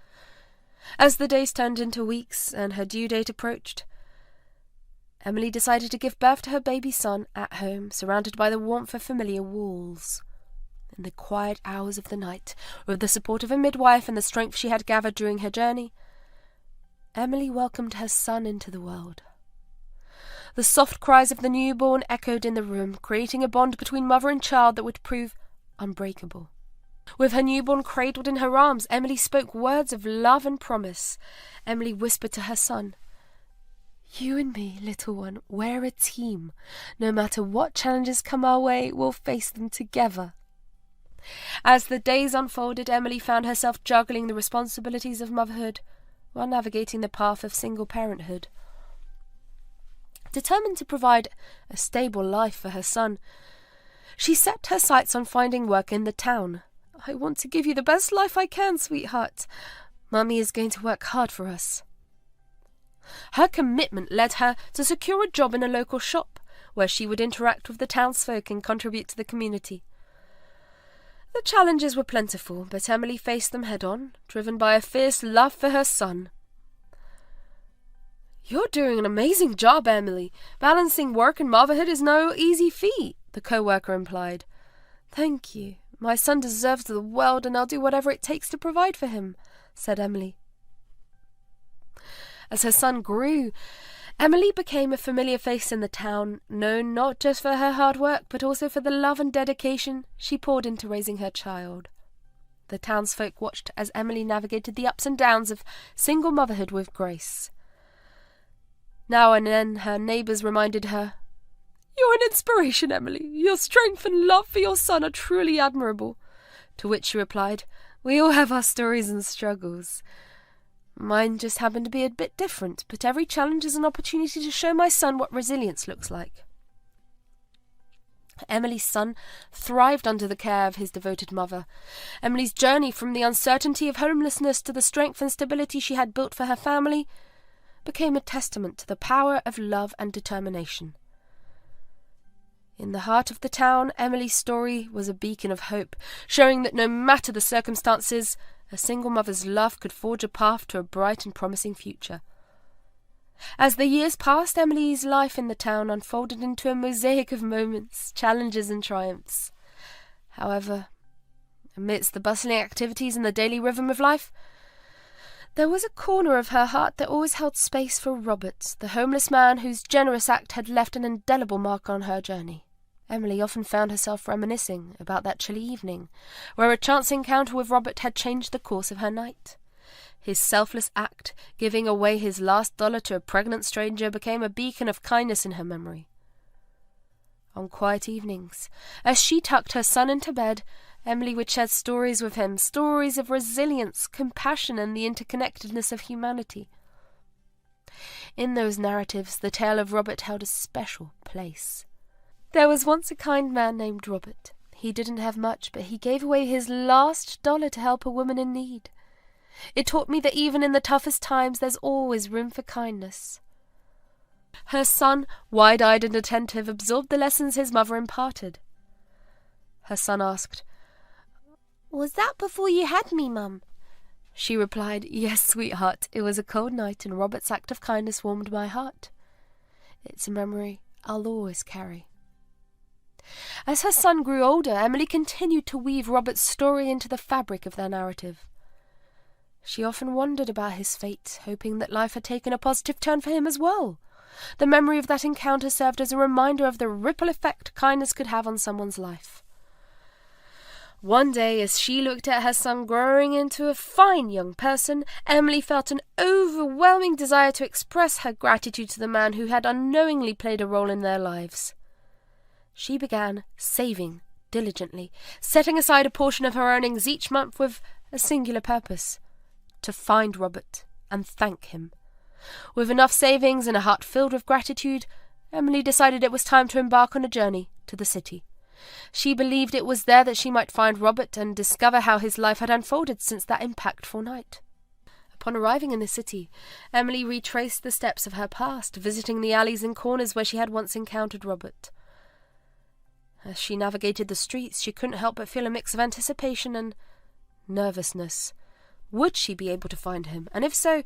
As the days turned into weeks and her due date approached, Emily decided to give birth to her baby son at home, surrounded by the warmth of familiar walls. In the quiet hours of the night, with the support of a midwife and the strength she had gathered during her journey, Emily welcomed her son into the world. The soft cries of the newborn echoed in the room, creating a bond between mother and child that would prove unbreakable. With her newborn cradled in her arms, Emily spoke words of love and promise. Emily whispered to her son, "You and me, little one, we're a team. No matter what challenges come our way, we'll face them together." As the days unfolded, Emily found herself juggling the responsibilities of motherhood while navigating the path of single parenthood. Determined to provide a stable life for her son, she set her sights on finding work in the town. "I want to give you the best life I can, sweetheart. Mummy is going to work hard for us." Her commitment led her to secure a job in a local shop, where she would interact with the townsfolk and contribute to the community. The challenges were plentiful, but Emily faced them head-on, driven by a fierce love for her son. "You're doing an amazing job, Emily. Balancing work and motherhood is no easy feat," the co-worker implied. "Thank you. My son deserves the world, and I'll do whatever it takes to provide for him," said Emily. As her son grew, Emily became a familiar face in the town, known not just for her hard work, but also for the love and dedication she poured into raising her child. The townsfolk watched as Emily navigated the ups and downs of single motherhood with grace. Now and then her neighbours reminded her, "You're an inspiration, Emily. Your strength and love for your son are truly admirable." To which she replied, "We all have our stories and struggles. Mine just happened to be a bit different, but every challenge is an opportunity to show my son what resilience looks like." Emily's son thrived under the care of his devoted mother. Emily's journey from the uncertainty of homelessness to the strength and stability she had built for her family became a testament to the power of love and determination. In the heart of the town, Emily's story was a beacon of hope, showing that no matter the circumstances, a single mother's love could forge a path to a bright and promising future. As the years passed, Emily's life in the town unfolded into a mosaic of moments, challenges and triumphs. However, amidst the bustling activities and the daily rhythm of life, there was a corner of her heart that always held space for Robert, the homeless man whose generous act had left an indelible mark on her journey. Emily often found herself reminiscing about that chilly evening, where a chance encounter with Robert had changed the course of her night. His selfless act, giving away his last dollar to a pregnant stranger, became a beacon of kindness in her memory. On quiet evenings, as she tucked her son into bed, Emily would share stories with him, stories of resilience, compassion, and the interconnectedness of humanity. In those narratives, the tale of Robert held a special place. There was once a kind man named Robert. He didn't have much, but he gave away his last dollar to help a woman in need. It taught me that even in the toughest times, there's always room for kindness. Her son, wide-eyed and attentive, absorbed the lessons his mother imparted. Her son asked, "Was that before you had me, Mum?" She replied, "Yes, sweetheart. It was a cold night, and Robert's act of kindness warmed my heart. It's a memory I'll always carry." As her son grew older, Emily continued to weave Robert's story into the fabric of their narrative. She often wondered about his fate, hoping that life had taken a positive turn for him as well. The memory of that encounter served as a reminder of the ripple effect kindness could have on someone's life. One day, as she looked at her son growing into a fine young person, Emily felt an overwhelming desire to express her gratitude to the man who had unknowingly played a role in their lives. She began saving diligently, setting aside a portion of her earnings each month with a singular purpose: to find Robert and thank him. With enough savings and a heart filled with gratitude, Emily decided it was time to embark on a journey to the city. She believed it was there that she might find Robert and discover how his life had unfolded since that impactful night. Upon arriving in the city, Emily retraced the steps of her past, visiting the alleys and corners where she had once encountered Robert. As she navigated the streets, she couldn't help but feel a mix of anticipation and nervousness. Would she be able to find him? And if so,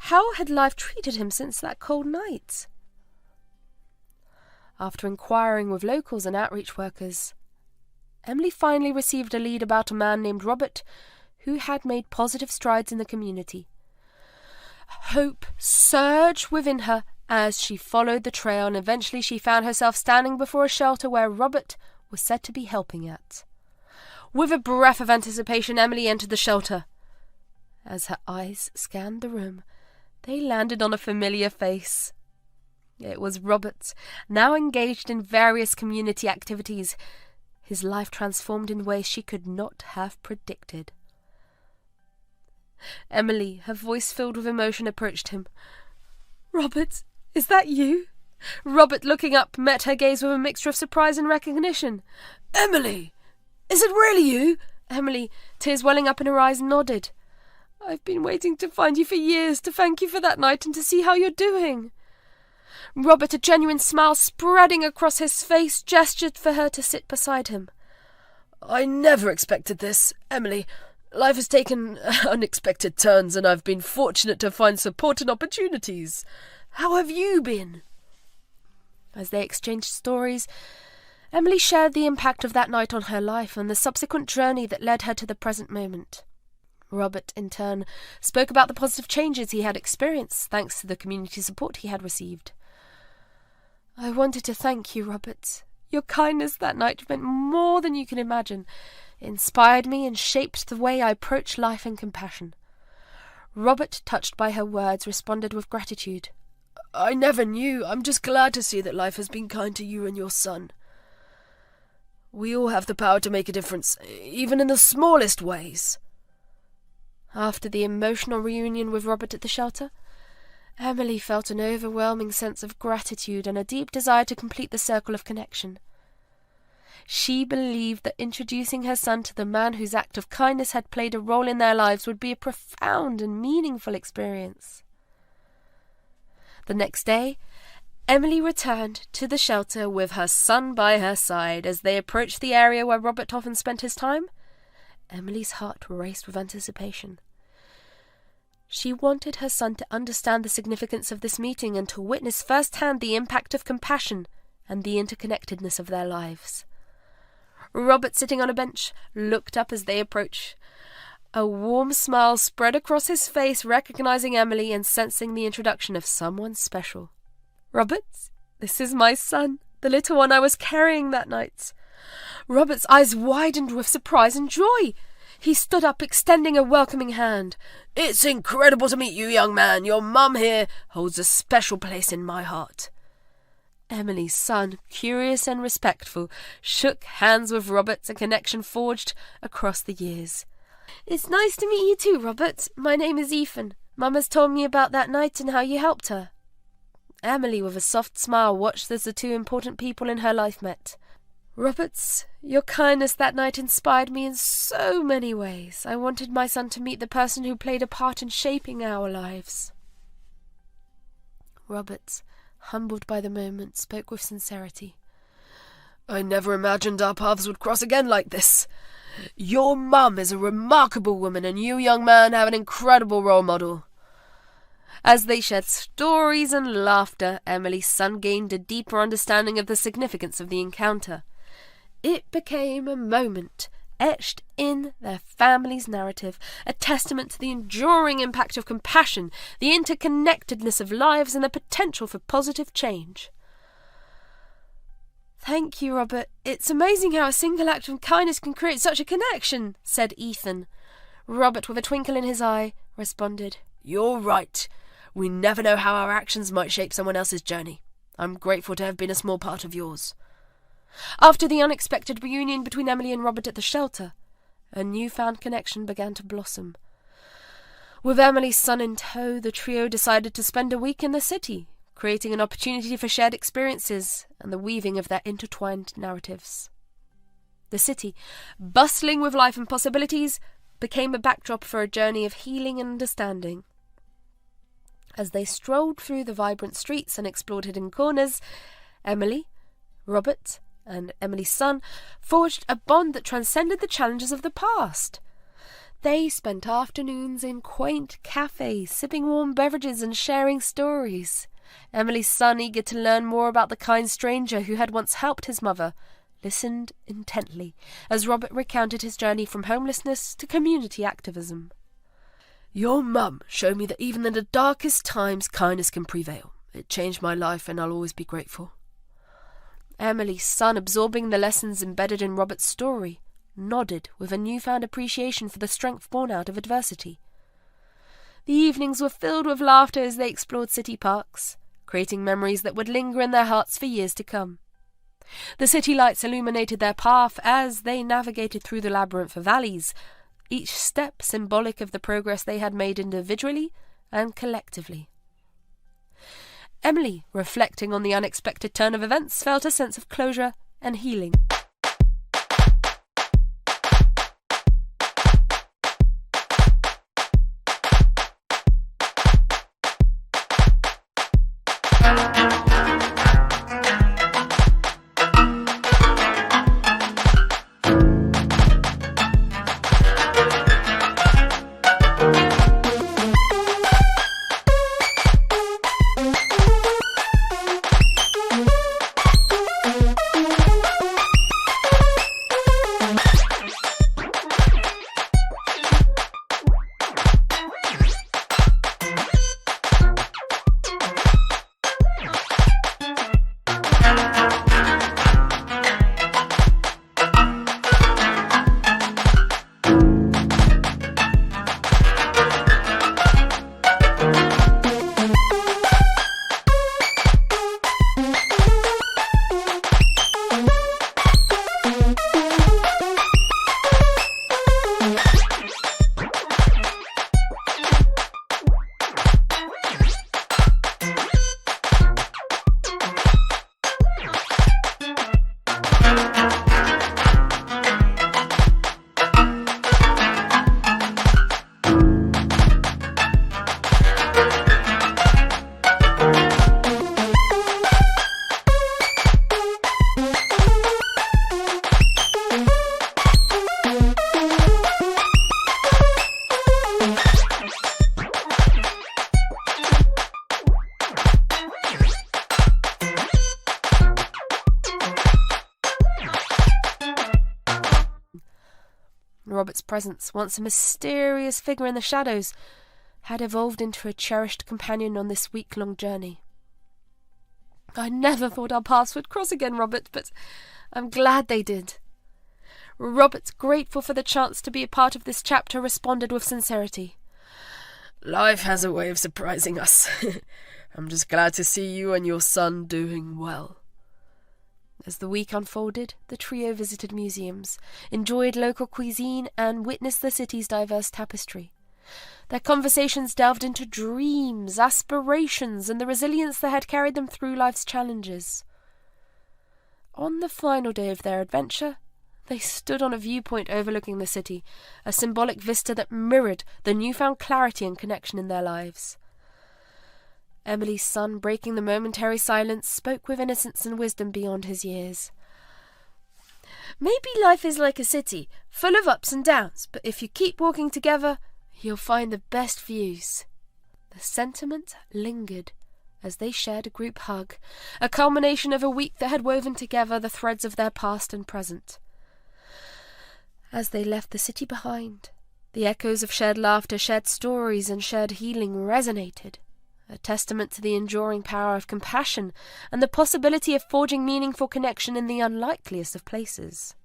how had life treated him since that cold night? After inquiring with locals and outreach workers, Emily finally received a lead about a man named Robert who had made positive strides in the community. Hope surged within her as she followed the trail, and eventually she found herself standing before a shelter where Robert was said to be helping at. With a breath of anticipation, Emily entered the shelter. As her eyes scanned the room, they landed on a familiar face. It was Robert, now engaged in various community activities, his life transformed in ways she could not have predicted. Emily, her voice filled with emotion, approached him. "Robert, is that you?" Robert, looking up, met her gaze with a mixture of surprise and recognition. "Emily! Is it really you?" Emily, tears welling up in her eyes, nodded. "I've been waiting to find you for years, to thank you for that night and to see how you're doing." Robert, a genuine smile spreading across his face, gestured for her to sit beside him. "I never expected this, Emily. Life has taken unexpected turns, and I've been fortunate to find support and opportunities. How have you been?" As they exchanged stories, Emily shared the impact of that night on her life and the subsequent journey that led her to the present moment. Robert, in turn, spoke about the positive changes he had experienced thanks to the community support he had received. "I wanted to thank you, Robert. Your kindness that night meant more than you can imagine. It inspired me and shaped the way I approach life and compassion." Robert, touched by her words, responded with gratitude. "I never knew. I'm just glad to see that life has been kind to you and your son. We all have the power to make a difference, even in the smallest ways." After the emotional reunion with Robert at the shelter, Emily felt an overwhelming sense of gratitude and a deep desire to complete the circle of connection. She believed that introducing her son to the man whose act of kindness had played a role in their lives would be a profound and meaningful experience. The next day, Emily returned to the shelter with her son by her side. As they approached the area where Robert often spent his time, Emily's heart raced with anticipation. She wanted her son to understand the significance of this meeting and to witness firsthand the impact of compassion and the interconnectedness of their lives. Robert, sitting on a bench, looked up as they approached. A warm smile spread across his face, recognizing Emily and sensing the introduction of someone special. "Robert, this is my son, the little one I was carrying that night. Robert's eyes widened with surprise and joy. He stood up, extending a welcoming hand. "It's incredible to meet you, young man. Your mum here holds a special place in my heart." Emily's son, curious and respectful, shook hands with Robert, a connection forged across the years. "It's nice to meet you too, Robert. My name is Ethan. Mum has told me about that night and how you helped her." Emily, with a soft smile, watched as the two important people in her life met. "Robert, your kindness that night inspired me in so many ways. I wanted my son to meet the person who played a part in shaping our lives." Robert, humbled by the moment, spoke with sincerity. "I never imagined our paths would cross again like this. Your mum is a remarkable woman, and you, young man, have an incredible role model." As they shared stories and laughter, Emily's son gained a deeper understanding of the significance of the encounter. It became a moment etched in their family's narrative, a testament to the enduring impact of compassion, the interconnectedness of lives, and the potential for positive change. "Thank you, Robert. It's amazing how a single act of kindness can create such a connection," said Ethan. Robert, with a twinkle in his eye, responded, "You're right. We never know how our actions might shape someone else's journey. I'm grateful to have been a small part of yours." After the unexpected reunion between Emily and Robert at the shelter, a newfound connection began to blossom. With Emily's son in tow, the trio decided to spend a week in the city, creating an opportunity for shared experiences and the weaving of their intertwined narratives. The city, bustling with life and possibilities, became a backdrop for a journey of healing and understanding. As they strolled through the vibrant streets and explored hidden corners, Emily, Robert, and Emily's son forged a bond that transcended the challenges of the past. They spent afternoons in quaint cafes, sipping warm beverages and sharing stories. Emily's son, eager to learn more about the kind stranger who had once helped his mother, listened intently as Robert recounted his journey from homelessness to community activism. "Your mum showed me that even in the darkest times, kindness can prevail. It changed my life, and I'll always be grateful." Emily's son, absorbing the lessons embedded in Robert's story, nodded with a newfound appreciation for the strength born out of adversity. The evenings were filled with laughter as they explored city parks, creating memories that would linger in their hearts for years to come. The city lights illuminated their path as they navigated through the labyrinth of alleys, each step symbolic of the progress they had made individually and collectively. Emily, reflecting on the unexpected turn of events, felt a sense of closure and healing. Robert's presence, once a mysterious figure in the shadows, had evolved into a cherished companion on this week-long journey. I never thought our paths would cross again, Robert, but I'm glad they did. Robert, grateful for the chance to be a part of this chapter, responded with sincerity. Life has a way of surprising us. I'm just glad to see you and your son doing well. As the week unfolded, the trio visited museums, enjoyed local cuisine, and witnessed the city's diverse tapestry. Their conversations delved into dreams, aspirations, and the resilience that had carried them through life's challenges. On the final day of their adventure, they stood on a viewpoint overlooking the city, a symbolic vista that mirrored the newfound clarity and connection in their lives. Emily's son, breaking the momentary silence, spoke with innocence and wisdom beyond his years. Maybe life is like a city, full of ups and downs, but if you keep walking together, you'll find the best views. The sentiment lingered as they shared a group hug, a culmination of a week that had woven together the threads of their past and present. As they left the city behind, the echoes of shared laughter, shared stories, and shared healing resonated, a testament to the enduring power of compassion and the possibility of forging meaningful connection in the unlikeliest of places.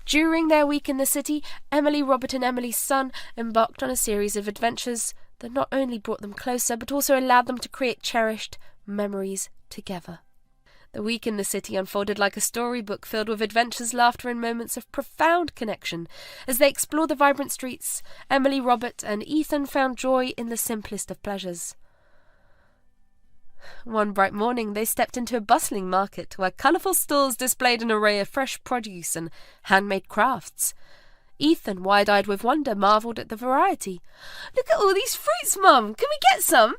During their week in the city, Emily, Robert, and Emily's son embarked on a series of adventures that not only brought them closer, but also allowed them to create cherished memories together. The week in the city unfolded like a storybook filled with adventures, laughter, and moments of profound connection. As they explored the vibrant streets, Emily, Robert, and Ethan found joy in the simplest of pleasures. One bright morning they stepped into a bustling market where colourful stalls displayed an array of fresh produce and handmade crafts. Ethan, wide-eyed with wonder, marvelled at the variety. "Look at all these fruits, Mum! Can we get some?"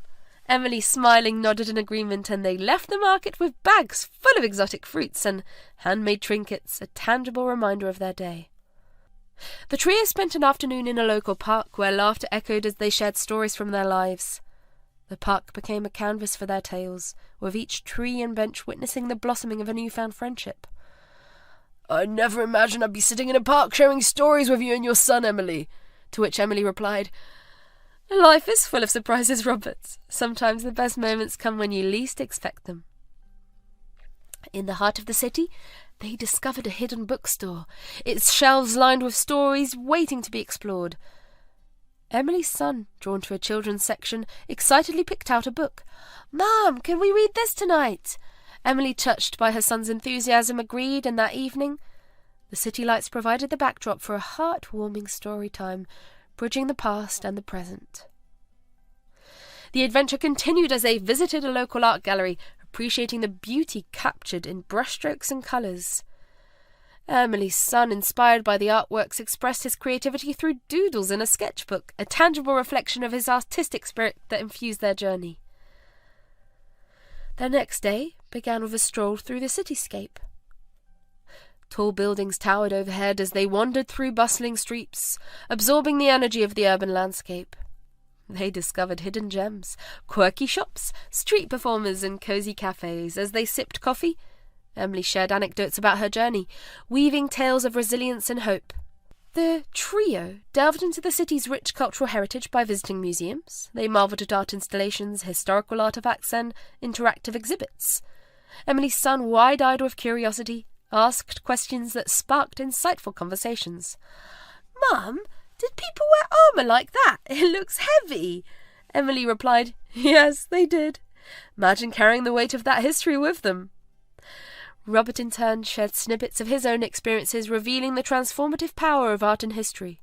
Emily, smiling, nodded in agreement, and they left the market with bags full of exotic fruits and handmade trinkets, a tangible reminder of their day. The trio spent an afternoon in a local park where laughter echoed as they shared stories from their lives. The park became a canvas for their tales, with each tree and bench witnessing the blossoming of a newfound friendship. "I never imagined I'd be sitting in a park sharing stories with you and your son, Emily," to which Emily replied, "Life is full of surprises, Robert. Sometimes the best moments come when you least expect them." In the heart of the city, they discovered a hidden bookstore, its shelves lined with stories waiting to be explored. Emily's son, drawn to a children's section, excitedly picked out a book. "Mom, can we read this tonight?" Emily, touched by her son's enthusiasm, agreed, and that evening, the city lights provided the backdrop for a heartwarming story time, bridging the past and the present. The adventure continued as they visited a local art gallery, appreciating the beauty captured in brushstrokes and colours. Emily's son, inspired by the artworks, expressed his creativity through doodles in a sketchbook, a tangible reflection of his artistic spirit that infused their journey. Their next day began with a stroll through the cityscape. Tall buildings towered overhead as they wandered through bustling streets, absorbing the energy of the urban landscape. They discovered hidden gems, quirky shops, street performers, and cosy cafes. As they sipped coffee, Emily shared anecdotes about her journey, weaving tales of resilience and hope. The trio delved into the city's rich cultural heritage by visiting museums. They marvelled at art installations, historical artefacts, and interactive exhibits. Emily's son, wide-eyed with curiosity, asked questions that sparked insightful conversations. "Mum, did people wear armour like that? It looks heavy." Emily replied, "Yes, they did. Imagine carrying the weight of that history with them." Robert, in turn, shared snippets of his own experiences, revealing the transformative power of art and history.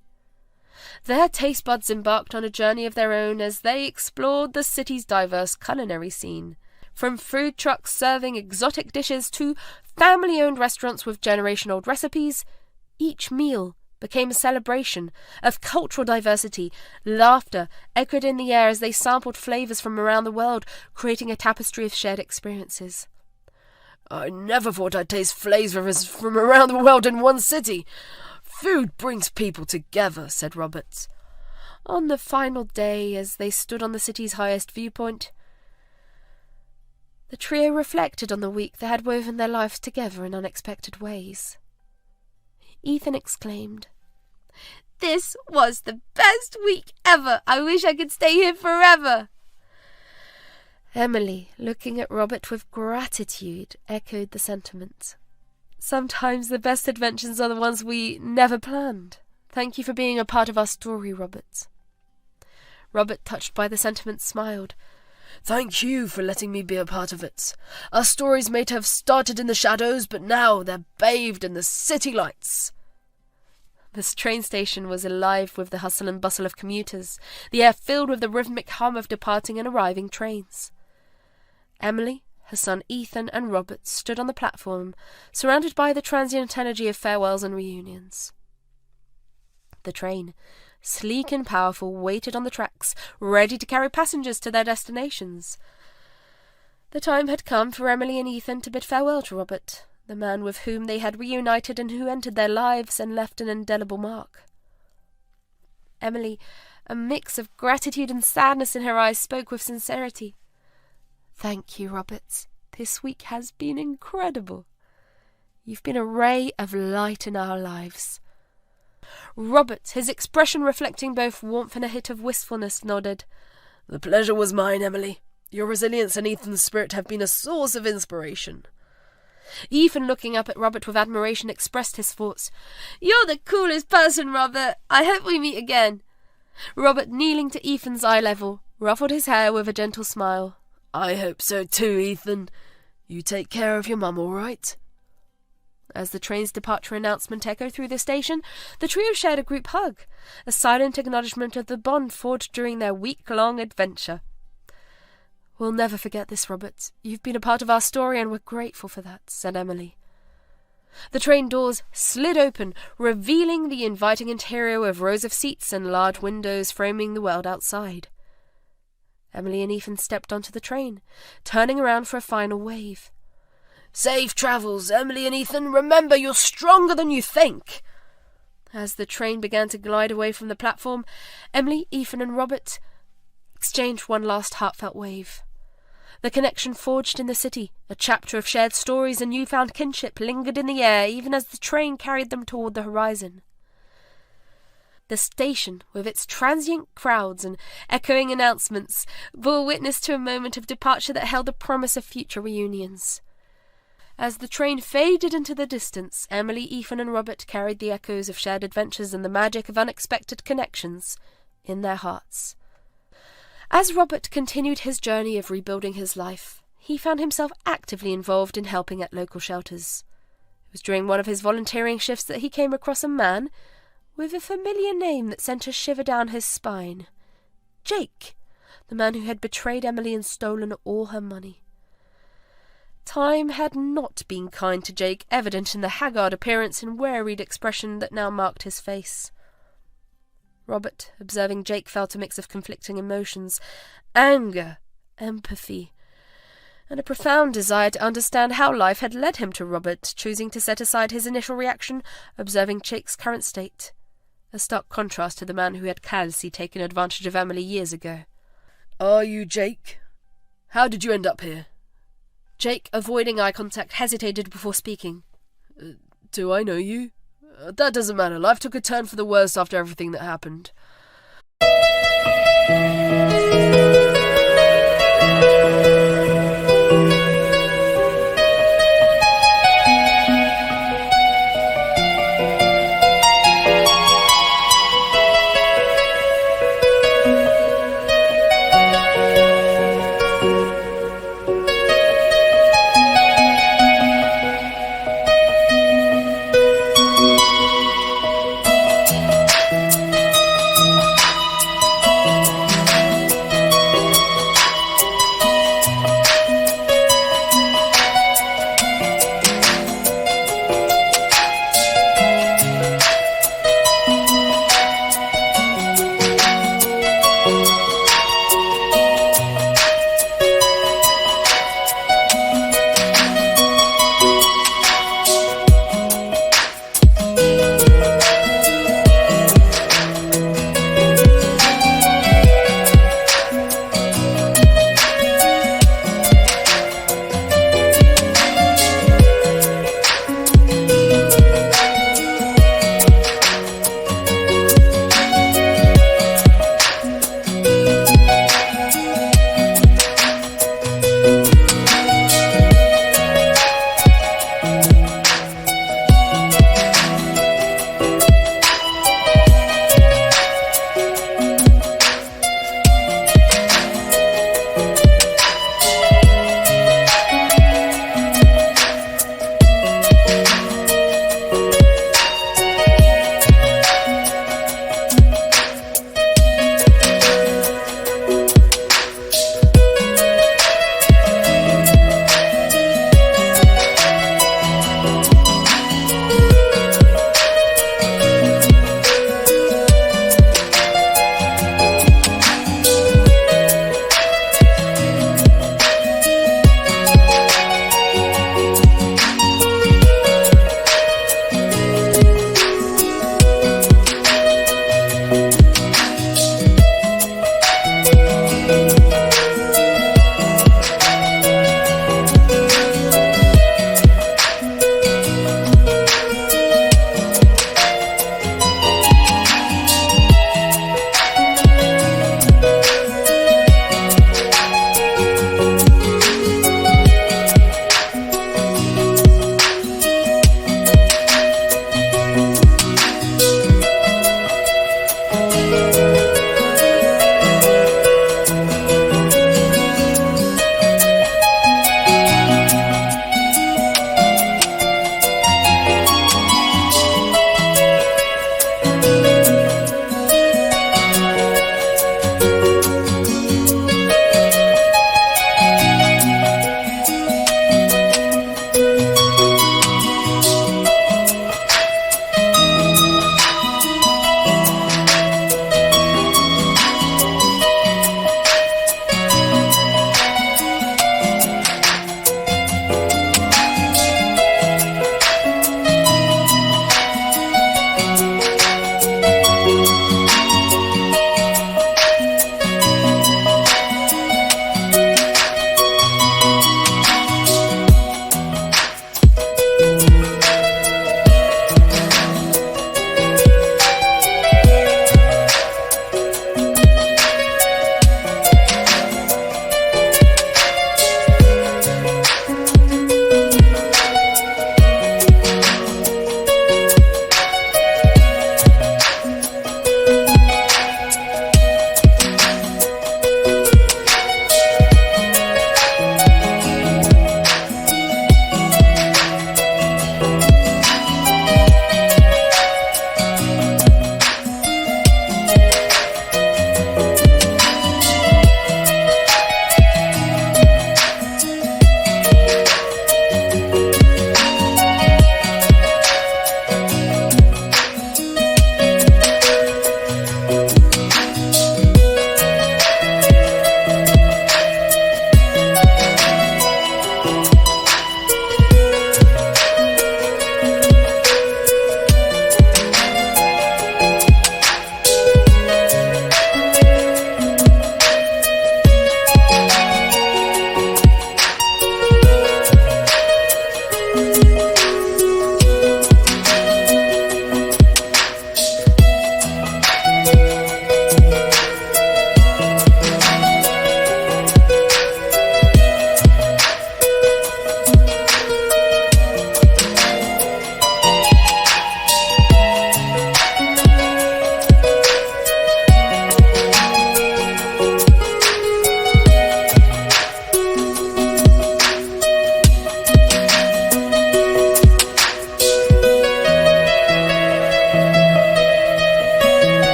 Their taste buds embarked on a journey of their own as they explored the city's diverse culinary scene. From food trucks serving exotic dishes to family-owned restaurants with generation-old recipes, each meal became a celebration of cultural diversity. Laughter echoed in the air as they sampled flavours from around the world, creating a tapestry of shared experiences. "I never thought I'd taste flavours from around the world in one city. Food brings people together," said Robert. On the final day, as they stood on the city's highest viewpoint, the trio reflected on the week that had woven their lives together in unexpected ways. Ethan exclaimed, "This was the best week ever! I wish I could stay here forever!" Emily, looking at Robert with gratitude, echoed the sentiment. Sometimes the best adventures are the ones we never planned. Thank you for being a part of our story, Robert. Robert, touched by the sentiment, smiled. Thank you for letting me be a part of it. Our stories may have started in the shadows, but now they're bathed in the city lights. The train station was alive with the hustle and bustle of commuters, the air filled with the rhythmic hum of departing and arriving trains. Emily, her son Ethan, and Robert stood on the platform, surrounded by the transient energy of farewells and reunions. The train, sleek and powerful, waited on the tracks, ready to carry passengers to their destinations. The time had come for Emily and Ethan to bid farewell to Robert, the man with whom they had reunited and who entered their lives and left an indelible mark. Emily, a mix of gratitude and sadness in her eyes, spoke with sincerity. Thank you, Robert. This week has been incredible. You've been a ray of light in our lives. Robert, his expression reflecting both warmth and a hit of wistfulness, nodded. The pleasure was mine, Emily. Your resilience and Ethan's spirit have been a source of inspiration. Ethan, looking up at Robert with admiration, expressed his thoughts. You're the coolest person, Robert. I hope we meet again. Robert, kneeling to Ethan's eye level, ruffled his hair with a gentle smile. I hope so too, Ethan. You take care of your mum, all right? As the train's departure announcement echoed through the station, the trio shared a group hug, a silent acknowledgement of the bond forged during their week-long adventure. We'll never forget this, Robert. You've been a part of our story and we're grateful for that, said Emily. The train doors slid open, revealing the inviting interior with rows of seats and large windows framing the world outside. Emily and Ethan stepped onto the train, turning around for a final wave. Safe travels, Emily and Ethan. Remember, you're stronger than you think. As the train began to glide away from the platform, Emily, Ethan, and Robert exchanged one last heartfelt wave. The connection forged in the city, a chapter of shared stories and newfound kinship, lingered in the air even as the train carried them toward the horizon. The station, with its transient crowds and echoing announcements, bore witness to a moment of departure that held the promise of future reunions. As the train faded into the distance, Emily, Ethan, and Robert carried the echoes of shared adventures and the magic of unexpected connections in their hearts. As Robert continued his journey of rebuilding his life, he found himself actively involved in helping at local shelters. It was during one of his volunteering shifts that he came across a man with a familiar name that sent a shiver down his spine. Jake, the man who had betrayed Emily and stolen all her money. Time had not been kind to Jake, evident in the haggard appearance and wearied expression that now marked his face. Robert, observing Jake, felt a mix of conflicting emotions, anger, empathy, and a profound desire to understand how life had led him to Robert, choosing to set aside his initial reaction, observing Jake's current state, a stark contrast to the man who had callously taken advantage of Emily years ago. Are you Jake? How did you end up here? Jake, avoiding eye contact, hesitated before speaking. Do I know you? That doesn't matter. Life took a turn for the worse after everything that happened.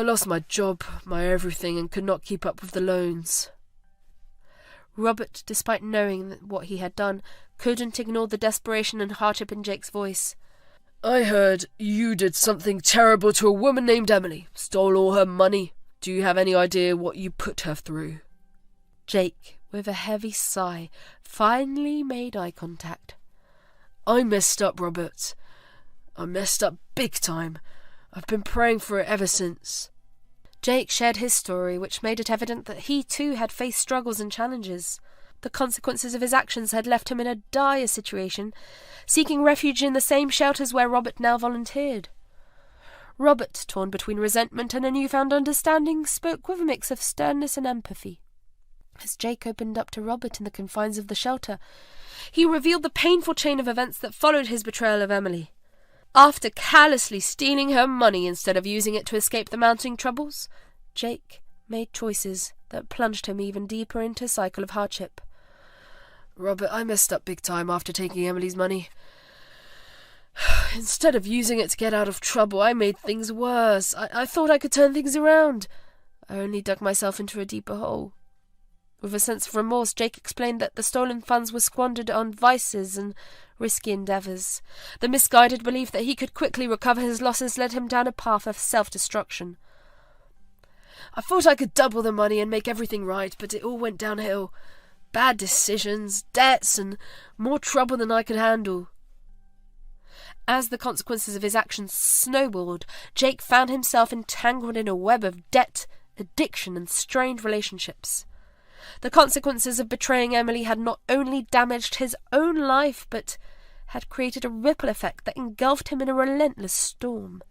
I lost my job, my everything, and could not keep up with the loans. Robert, despite knowing what he had done, couldn't ignore the desperation and hardship in Jake's voice. I heard you did something terrible to a woman named Emily, stole all her money. Do you have any idea what you put her through? Jake, with a heavy sigh, finally made eye contact. I messed up, Robert. I messed up big time. I've been praying for it ever since. Jake shared his story, which made it evident that he too had faced struggles and challenges. The consequences of his actions had left him in a dire situation, seeking refuge in the same shelters where Robert now volunteered. Robert, torn between resentment and a newfound understanding, spoke with a mix of sternness and empathy. As Jake opened up to Robert in the confines of the shelter, he revealed the painful chain of events that followed his betrayal of Emily. After callously stealing her money instead of using it to escape the mounting troubles, Jake made choices that plunged him even deeper into a cycle of hardship. Robert, I messed up big time after taking Emily's money. Instead of using it to get out of trouble, I made things worse. I thought I could turn things around. I only dug myself into a deeper hole. With a sense of remorse, Jake explained that the stolen funds were squandered on vices and risky endeavours. The misguided belief that he could quickly recover his losses led him down a path of self-destruction. I thought I could double the money and make everything right, but it all went downhill. Bad decisions, debts, and more trouble than I could handle. As the consequences of his actions snowballed, Jake found himself entangled in a web of debt, addiction, and strained relationships. The consequences of betraying Emily had not only damaged his own life, but had created a ripple effect that engulfed him in a relentless storm.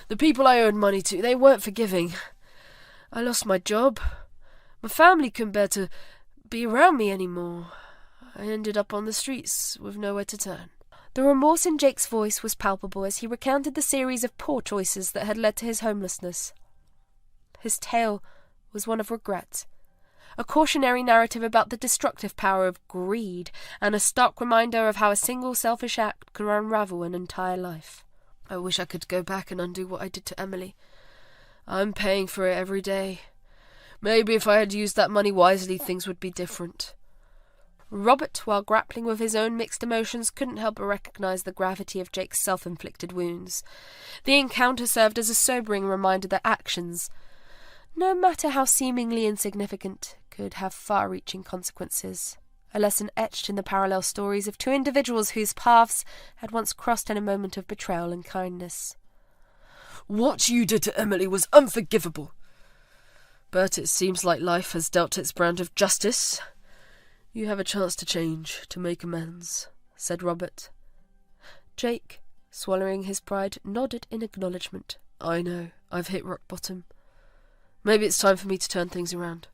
The people I owed money to, they weren't forgiving. I lost my job. My family couldn't bear to be around me anymore. I ended up on the streets with nowhere to turn. The remorse in Jake's voice was palpable as he recounted the series of poor choices that had led to his homelessness. His tale was one of regret, a cautionary narrative about the destructive power of greed, and a stark reminder of how a single selfish act could unravel an entire life. I wish I could go back and undo what I did to Emily. I'm paying for it every day. Maybe if I had used that money wisely, things would be different. Robert, while grappling with his own mixed emotions, couldn't help but recognise the gravity of Jake's self-inflicted wounds. The encounter served as a sobering reminder that actions, no matter how seemingly insignificant, could have far-reaching consequences. A lesson etched in the parallel stories of two individuals whose paths had once crossed in a moment of betrayal and kindness. What you did to Emily was unforgivable. But it seems like life has dealt its brand of justice. You have a chance to change, to make amends, said Robert. Jake, swallowing his pride, nodded in acknowledgement. I know, I've hit rock bottom. Maybe it's time for me to turn things around.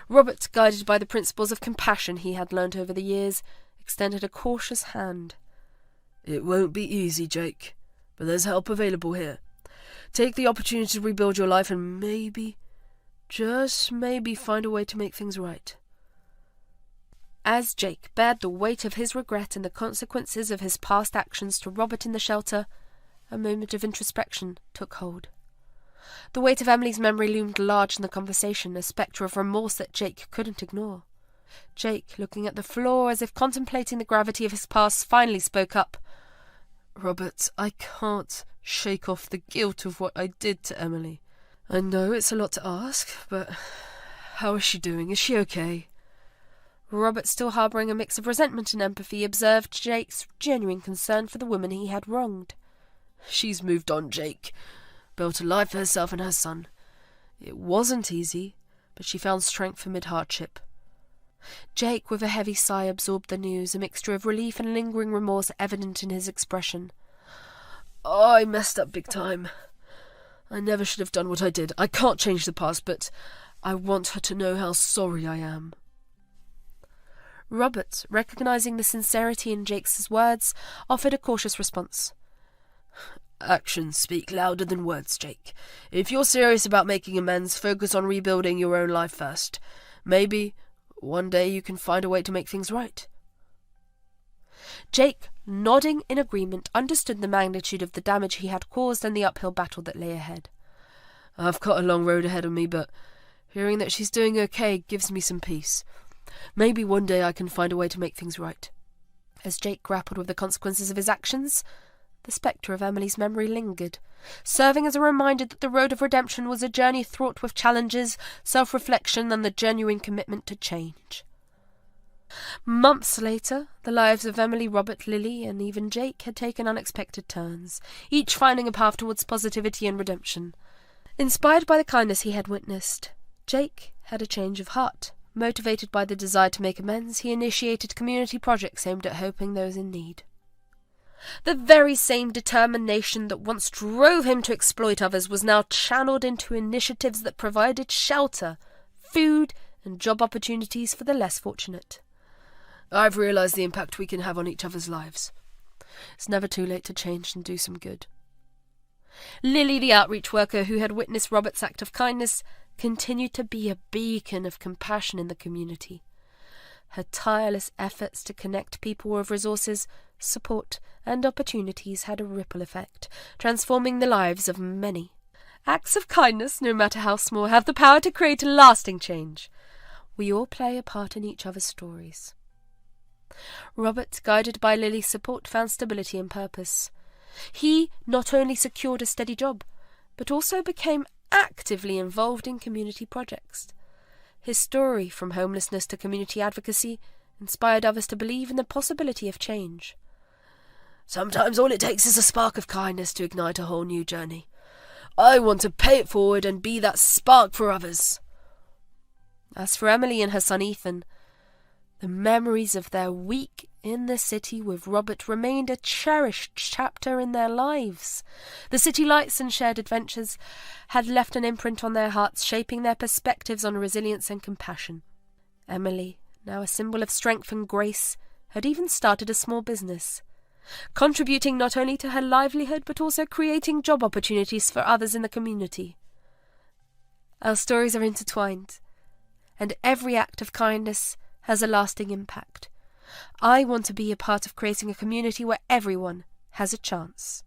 Robert, guided by the principles of compassion he had learnt over the years, extended a cautious hand. It won't be easy, Jake, but there's help available here. Take the opportunity to rebuild your life and maybe, just maybe, find a way to make things right. As Jake bared the weight of his regret and the consequences of his past actions to Robert in the shelter, a moment of introspection took hold. The weight of Emily's memory loomed large in the conversation, a spectre of remorse that Jake couldn't ignore. Jake, looking at the floor as if contemplating the gravity of his past, finally spoke up. Robert, I can't shake off the guilt of what I did to Emily. I know it's a lot to ask, but how is she doing? Is she okay? Robert, still harbouring a mix of resentment and empathy, observed Jake's genuine concern for the woman he had wronged. She's moved on, Jake. Built a life for herself and her son. It wasn't easy, but she found strength amid hardship. Jake, with a heavy sigh, absorbed the news, a mixture of relief and lingering remorse evident in his expression. Oh, I messed up big time. I never should have done what I did. I can't change the past, but I want her to know how sorry I am. Robert, recognising the sincerity in Jake's words, offered a cautious response. Actions speak louder than words, Jake. If you're serious about making amends, focus on rebuilding your own life first. Maybe one day you can find a way to make things right. Jake, nodding in agreement, understood the magnitude of the damage he had caused and the uphill battle that lay ahead. I've got a long road ahead of me, but hearing that she's doing okay gives me some peace. Maybe one day I can find a way to make things right. As Jake grappled with the consequences of his actions, the spectre of Emily's memory lingered, serving as a reminder that the road of redemption was a journey fraught with challenges, self-reflection, and the genuine commitment to change. Months later, the lives of Emily, Robert, Lily, and even Jake had taken unexpected turns, each finding a path towards positivity and redemption. Inspired by the kindness he had witnessed, Jake had a change of heart. Motivated by the desire to make amends, he initiated community projects aimed at helping those in need. The very same determination that once drove him to exploit others was now channeled into initiatives that provided shelter, food, and job opportunities for the less fortunate. I've realised the impact we can have on each other's lives. It's never too late to change and do some good. Lily, the outreach worker who had witnessed Robert's act of kindness, continued to be a beacon of compassion in the community. Her tireless efforts to connect people with resources, support, and opportunities had a ripple effect, transforming the lives of many. Acts of kindness, no matter how small, have the power to create a lasting change. We all play a part in each other's stories. Robert, guided by Lily's support, found stability and purpose. He not only secured a steady job, but also became actively involved in community projects. His story, from homelessness to community advocacy, inspired others to believe in the possibility of change. Sometimes all it takes is a spark of kindness to ignite a whole new journey. I want to pay it forward and be that spark for others. As for Emily and her son Ethan, the memories of their week in the city with Robert remained a cherished chapter in their lives. The city lights and shared adventures had left an imprint on their hearts, shaping their perspectives on resilience and compassion. Emily, now a symbol of strength and grace, had even started a small business, contributing not only to her livelihood but also creating job opportunities for others in the community. Our stories are intertwined, and every act of kindness has a lasting impact. I want to be a part of creating a community where everyone has a chance.